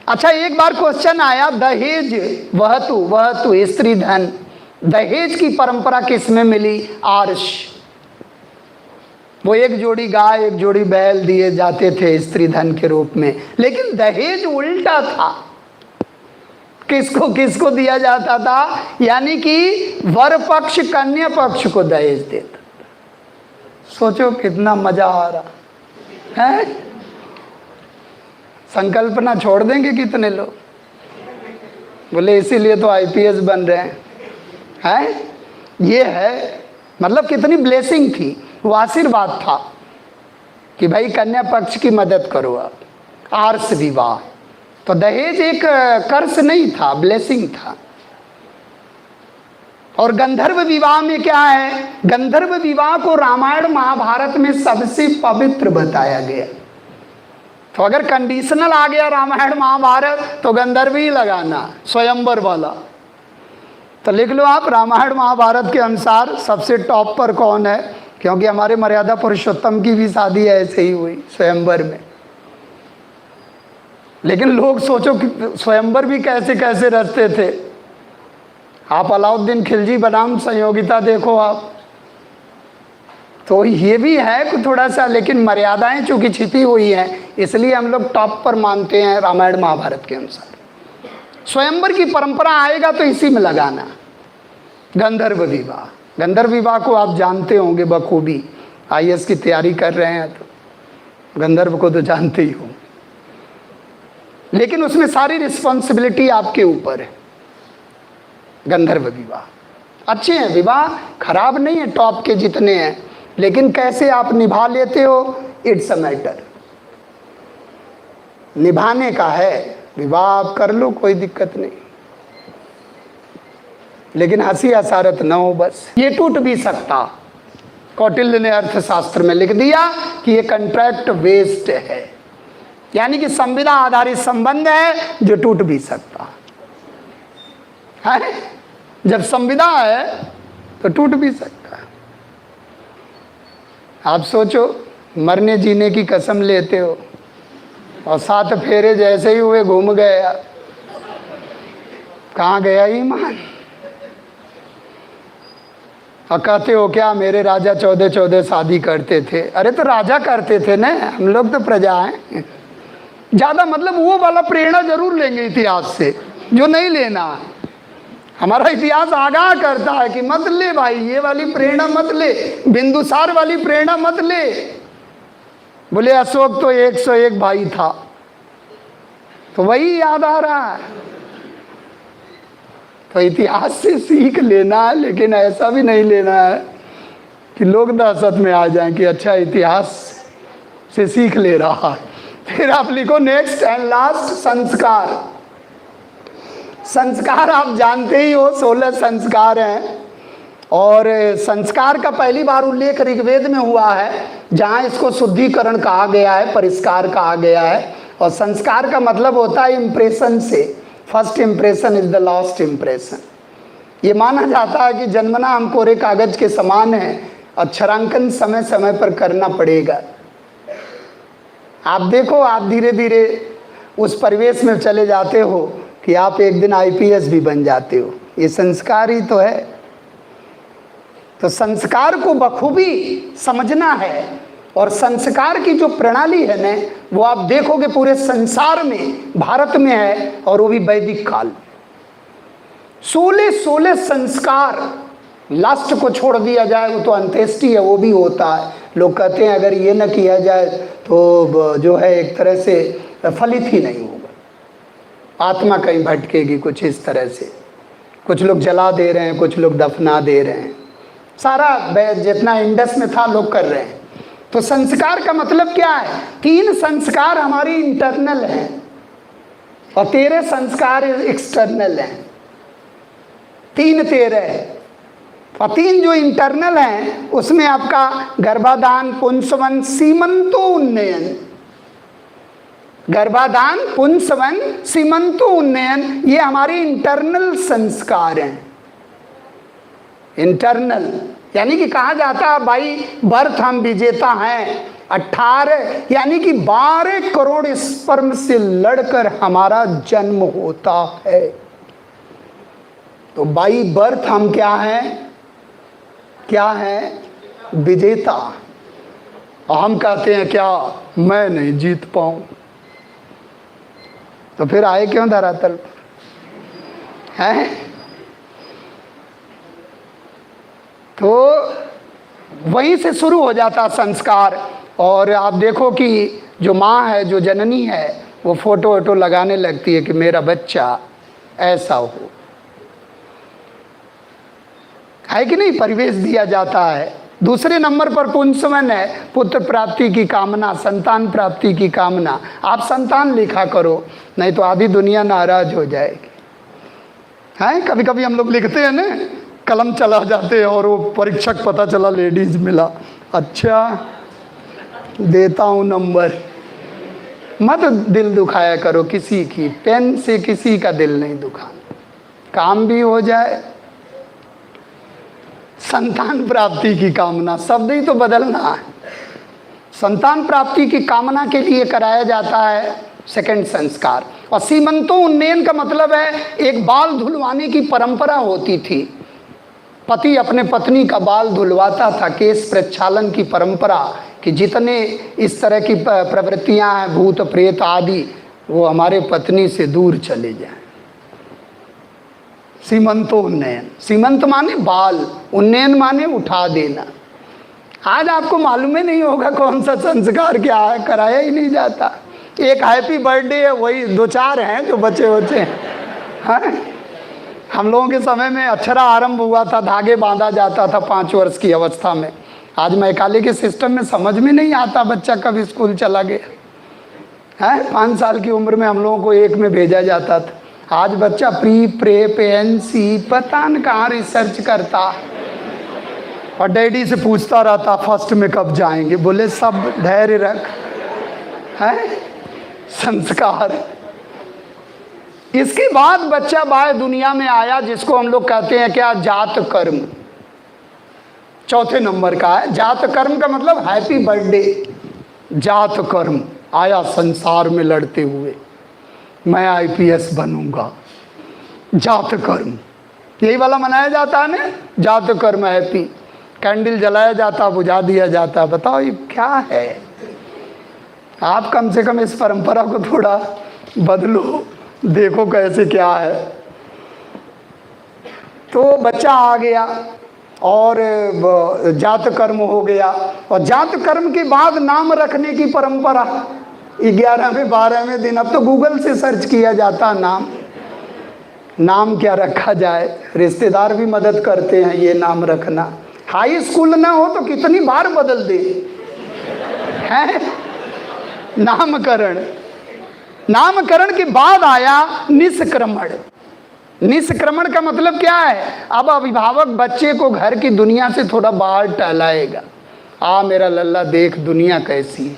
अच्छा, एक बार क्वेश्चन आया, दहेज वहतु स्त्री धन, दहेज की परंपरा किस में मिली? आर्ष। वो एक जोड़ी गाय एक जोड़ी बैल दिए जाते थे स्त्री धन के रूप में, लेकिन दहेज उल्टा था। किसको किसको दिया जाता था? यानी कि वर पक्ष कन्या पक्ष को दहेज देता था। सोचो कितना मजा आ रहा है। संकल्पना छोड़ देंगे कितने लोग। बोले इसीलिए तो आईपीएस बन रहे हैं। ये है, मतलब कितनी ब्लेसिंग थी, वो आशीर्वाद था कि भाई कन्या पक्ष की मदद करो आप। आर्ष विवाह, तो दहेज एक कर्ज नहीं था, ब्लेसिंग था। और गंधर्व विवाह में क्या है? गंधर्व विवाह को रामायण महाभारत में सबसे पवित्र बताया गया। तो अगर कंडीशनल आ गया रामायण महाभारत तो गंधर्व ही लगाना, स्वयंवर वाला। तो लिख लो आप, रामायण महाभारत के अनुसार सबसे टॉप पर कौन है? क्योंकि हमारे मर्यादा पुरुषोत्तम की भी शादी ऐसे ही हुई, स्वयंवर में। लेकिन लोग सोचो कि स्वयंवर भी कैसे कैसे रचते थे। आप अलाउद्दीन खिलजी बनाम संयोगिता देखो आप, तो ये भी है थोड़ा सा, लेकिन मर्यादाएं चूंकि छिपी हुई हैं, इसलिए हम लोग टॉप पर मानते हैं रामायण महाभारत के अनुसार। स्वयंवर की परंपरा आएगा तो इसी में लगाना। गंधर्व विवाह, गंधर्व विवाह को आप जानते होंगे बखूबी, आईएएस की तैयारी कर रहे हैं तो गंधर्व को तो जानते ही हो। लेकिन उसमें सारी रिस्पॉन्सिबिलिटी आपके ऊपर है। गंधर्व विवाह अच्छे हैं, विवाह खराब नहीं है, टॉप के जितने हैं, लेकिन कैसे आप निभा लेते हो, इट्स अ मैटर। निभाने का है, विवाह आप कर लो, कोई दिक्कत नहीं, लेकिन हंसी हसारत न हो बस। ये टूट भी सकता। कौटिल्य ने अर्थशास्त्र में लिख दिया कि ये कॉन्ट्रैक्ट वेस्ट है, यानी कि संविदा आधारित संबंध है जो टूट भी सकता है। जब संविदा है तो टूट भी सकता है। आप सोचो, मरने जीने की कसम लेते हो और 7 फेरे जैसे ही हुए घूम गए, कहाँ गया ईमान? और कहते हो क्या मेरे राजा 14 शादी करते थे? अरे तो राजा करते थे ना, हम लोग तो प्रजा हैं। ज़्यादा मतलब वो वाला प्रेरणा जरूर लेंगे इतिहास से जो नहीं लेना। हमारा इतिहास आगाह करता है कि मत ले भाई, ये वाली प्रेरणा मत ले, बिंदुसार वाली प्रेरणा मत ले। बोले अशोक तो 101 भाई था, तो वही याद आ रहा है। तो इतिहास से सीख लेना है, लेकिन ऐसा भी नहीं लेना है कि लोग दहशत में आ जाएं कि अच्छा इतिहास से सीख ले रहा है। फिर आप लिखो नेक्स्ट एंड लास्ट, संस्कार। संस्कार आप जानते ही हो, 16 संस्कार हैं। और संस्कार का पहली बार उल्लेख ऋग्वेद में हुआ है, जहाँ इसको शुद्धिकरण कहा गया है, परिष्कार कहा गया है। और संस्कार का मतलब होता है इम्प्रेशन से। First impression is the last impression. ये माना जाता है कि जन्मना हम कोरे कागज के समान हैं, अक्षरांकन समय समय पर करना पड़ेगा। आप देखो, आप धीरे धीरे उस परिवेश में चले जाते हो कि आप एक दिन आईपीएस भी बन जाते हो। ये संस्कार ही तो है। तो संस्कार को बखूबी समझना है। और संस्कार की जो प्रणाली है ना, वो आप देखोगे पूरे संसार में, भारत में है, और वो भी वैदिक काल। 16 संस्कार, लास्ट को छोड़ दिया जाए वो तो अंत्येष्टि है, वो भी होता है। लोग कहते हैं अगर ये न किया जाए तो जो है एक तरह से फलित ही नहीं होगा, आत्मा कहीं भटकेगी, कुछ इस तरह से। कुछ लोग जला दे रहे हैं, कुछ लोग दफना दे रहे हैं, सारा जितना इंडस में था लोग कर रहे हैं। तो संस्कार का मतलब क्या है? 3 संस्कार हमारी इंटरनल हैं और 13 संस्कार एक्सटर्नल हैं। 3 13 और 3 जो इंटरनल हैं उसमें आपका गर्भाधान, पुंसवन, सीमंतो उन्नयन। गर्भाधान, पुंसवन, सीमंतो उन्नयन, ये हमारे इंटरनल संस्कार हैं। इंटरनल यानी कि कहा जाता है भाई बर्थ हम विजेता हैं। 18 यानी कि 12 करोड़ स्पर्म से लड़कर हमारा जन्म होता है। तो बाई बर्थ हम क्या हैं? क्या हैं? विजेता। और हम कहते हैं क्या मैं नहीं जीत पाऊं, तो फिर आए क्यों धरातल पर? हैं? तो वहीं से शुरू हो जाता संस्कार। और आप देखो कि जो माँ है, जो जननी है, वो फोटो वोटो लगाने लगती है कि मेरा बच्चा ऐसा हो, है कि नहीं? परिवेश दिया जाता है। दूसरे नंबर पर पुंसवन है, पुत्र प्राप्ति की कामना, संतान प्राप्ति की कामना। आप संतान लिखा करो, नहीं तो आधी दुनिया नाराज हो जाएगी। हैं? कभी कभी हम लोग लिखते हैं ना, कलम चला जाते हैं और वो परीक्षक पता चला लेडीज मिला, अच्छा देता हूँ नंबर। मत दिल दुखाया करो किसी की, पेन से किसी का दिल नहीं दुखाना, काम भी हो जाए। संतान प्राप्ति की कामना, शब्द ही तो बदलना है। संतान प्राप्ति की कामना के लिए कराया जाता है सेकंड संस्कार। और सीमंतो उन्नयन का मतलब है एक बाल धुलवाने की परंपरा होती थी। पति अपने पत्नी का बाल धुलवाता था, केश प्रक्षालन की परंपरा, कि जितने इस तरह की प्रवृत्तियां हैं, भूत प्रेत आदि, वो हमारे पत्नी से दूर चले जाएं। सीमंतो उन्नयन, सीमंत माने बाल, उन्नयन माने उठा देना। आज आपको मालूम ही नहीं होगा कौन सा संस्कार क्या है, कराया ही नहीं जाता। एक हैप्पी बर्थडे है, वही 2-4 हैं जो बचे बचे हैं। हम लोगों के समय में अक्षरा आरंभ हुआ था, धागे बांधा जाता था 5 वर्ष की अवस्था में। आज मैकाले के सिस्टम में समझ में नहीं आता बच्चा कब स्कूल चला गया है। 5 साल की उम्र में हम लोगों को 1 में भेजा जाता था। आज बच्चा प्री प्रेप एनसी पता न कहाँ रिसर्च करता, और डैडी से पूछता रहता फर्स्ट में कब जाएंगे। बोले सब धैर्य रख, है संस्कार। इसके बाद बच्चा बाहर दुनिया में आया, जिसको हम लोग कहते हैं क्या, जात कर्म। चौथे नंबर का है जात कर्म, का मतलब हैप्पी बर्थडे। जात कर्म आया संसार में लड़ते हुए, मैं आईपीएस बनूंगा। जात कर्म यही वाला मनाया जाता है ना, जात कर्म हैप्पी। कैंडल जलाया जाता, बुझा दिया जाता। बताओ ये क्या है? आप कम से कम इस परंपरा को थोड़ा बदलो, देखो कैसे क्या है। तो बच्चा आ गया और जात कर्म हो गया। और जात कर्म के बाद नाम रखने की परंपरा 11वें 12वें दिन। अब तो गूगल से सर्च किया जाता नाम क्या रखा जाए। रिश्तेदार भी मदद करते हैं ये नाम रखना। हाई स्कूल ना हो तो कितनी बार बदल दे हैं नामकरण। नामकरण के बाद आया निष्क्रमण। निष्क्रमण का मतलब क्या है? अब अभिभावक बच्चे को घर की दुनिया से थोड़ा बाहर टहलाएगा। आ मेरा लल्ला देख दुनिया कैसी है,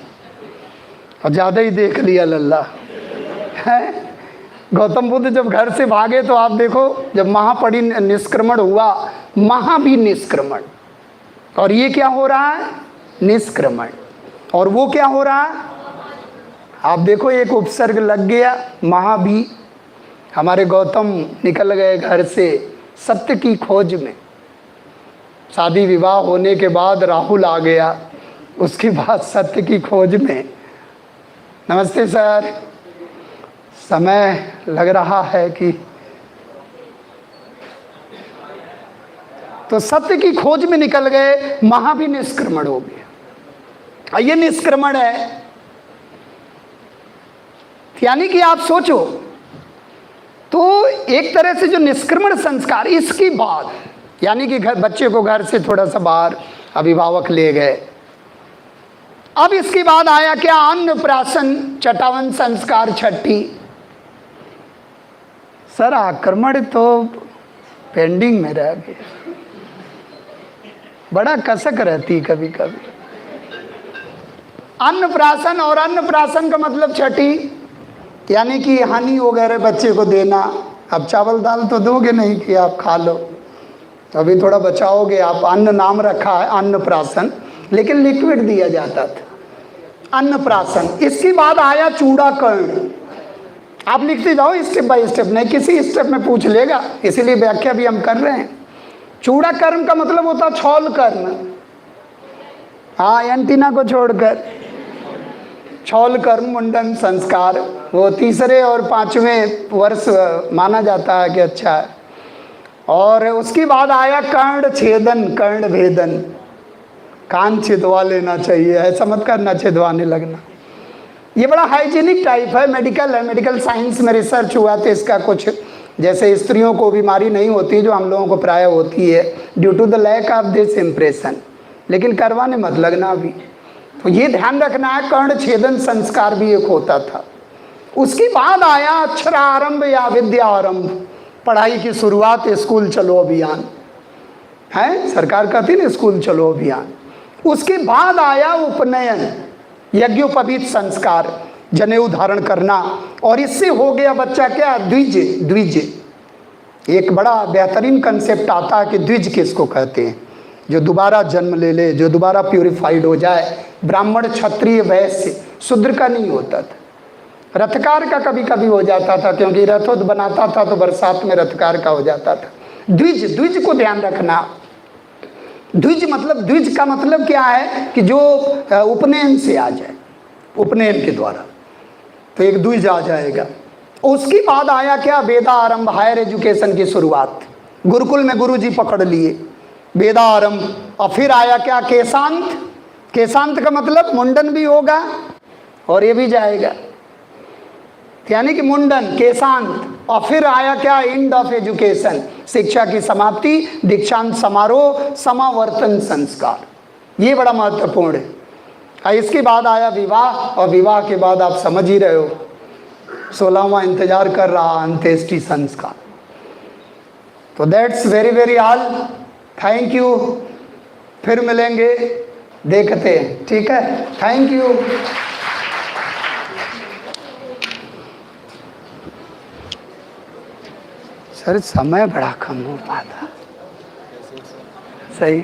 और ज़्यादा ही देख लिया लल्ला है। गौतम बुद्ध जब घर से भागे तो आप देखो, जब महापरि निष्क्रमण हुआ, महा भी निष्क्रमण, और ये क्या हो रहा है? निष्क्रमण। और वो क्या हो रहा है? आप देखो एक उपसर्ग लग गया, महा भी। हमारे गौतम निकल गए घर से सत्य की खोज में। शादी विवाह होने के बाद राहुल आ गया, उसके बाद सत्य की खोज में। नमस्ते सर, समय लग रहा है कि तो सत्य की खोज में निकल गए, महा भी निष्क्रमण हो गया। ये निष्क्रमण है, यानी कि आप सोचो तो एक तरह से जो निष्क्रमण संस्कार, इसकी बाद यानी कि बच्चे को घर से थोड़ा सा बाहर अभिभावक ले गए। अब इसके बाद आया क्या? अन्नप्राशन, चटावन संस्कार, छठी। सर आक्रमण तो पेंडिंग में रह गया, बड़ा कसक रहती कभी कभी। अन्नप्राशन, और अन्नप्राशन का मतलब छठी। यानी कि हानि वगैरह बच्चे को देना। अब चावल दाल तो दोगे नहीं कि आप खा लो, अभी थोड़ा बचाओगे आप। अन्न नाम रखा है अन्नप्राशन, लेकिन लिक्विड दिया जाता था अन्नप्राशन। इसके बाद आया चूड़ाकर्ण। आप लिखते जाओ स्टेप बाय स्टेप, नहीं किसी स्टेप में पूछ लेगा, इसीलिए व्याख्या भी हम कर रहे हैं। चूड़ाकर्ण का मतलब होता छौल कर्ण, हाँ एंटीना को छोड़कर। छौल कर्ण मुंडन संस्कार वो तीसरे और 5वें वर्ष माना जाता है कि अच्छा है। और उसके बाद आया कर्ण छेदन, कर्ण भेदन, कान छिदवा लेना चाहिए, ऐसा मत करना छिदवाने लगना। ये बड़ा हाइजीनिक टाइप है, मेडिकल है, मेडिकल साइंस में रिसर्च हुआ तो इसका कुछ, जैसे स्त्रियों को बीमारी नहीं होती जो हम लोगों को प्राय होती है due to the lack of this impression, लेकिन करवाने मत लगना अभी। तो ये ध्यान रखना है, कर्ण छेदन संस्कार भी एक होता था। उसके बाद आया अक्षरारंभ या विद्या आरंभ, पढ़ाई की शुरुआत, स्कूल चलो अभियान है, सरकार कहती ना स्कूल चलो अभियान। उसके बाद आया उपनयन, यज्ञोपवीत संस्कार, जनेऊ धारण करना, और इससे हो गया बच्चा क्या, द्विज। द्विज एक बड़ा बेहतरीन कंसेप्ट आता है कि द्विज किसको कहते हैं, जो दोबारा जन्म ले ले, जो दोबारा प्यूरिफाइड हो जाए। ब्राह्मण क्षत्रिय वैश्य शूद्र का नहीं होता था, रथकार का कभी कभी हो जाता था, क्योंकि रथोद बनाता था तो बरसात में रथकार का हो जाता था। द्विज, द्विज को ध्यान रखना। द्विज मतलब, द्विज का मतलब क्या है कि जो उपनयन से आ जाए, उपनयन के द्वारा, तो एक द्विज आ जाएगा। उसके बाद आया क्या, वेदा आरंभ, हायर एजुकेशन की शुरुआत। गुरुकुल में गुरुजी पकड़ लिए, वेदा आरंभ। और फिर आया क्या, केशांत। केशांत का मतलब मुंडन भी होगा और ये भी जाएगा, यानी कि मुंडन, केशांत। और फिर आया क्या, एंड ऑफ एजुकेशन, शिक्षा की समाप्ति, दीक्षांत समारोह, समावर्तन संस्कार। ये बड़ा महत्वपूर्ण है। और इसके बाद आया विवाह, और विवाह के बाद आप समझ ही रहे हो 16वां इंतजार कर रहा, अंत्येष्टि संस्कार। तो that's very very all, thank you. फिर मिलेंगे, देखते हैं, ठीक है, थैंक यू। सर समय बड़ा कम हो पाता, सही।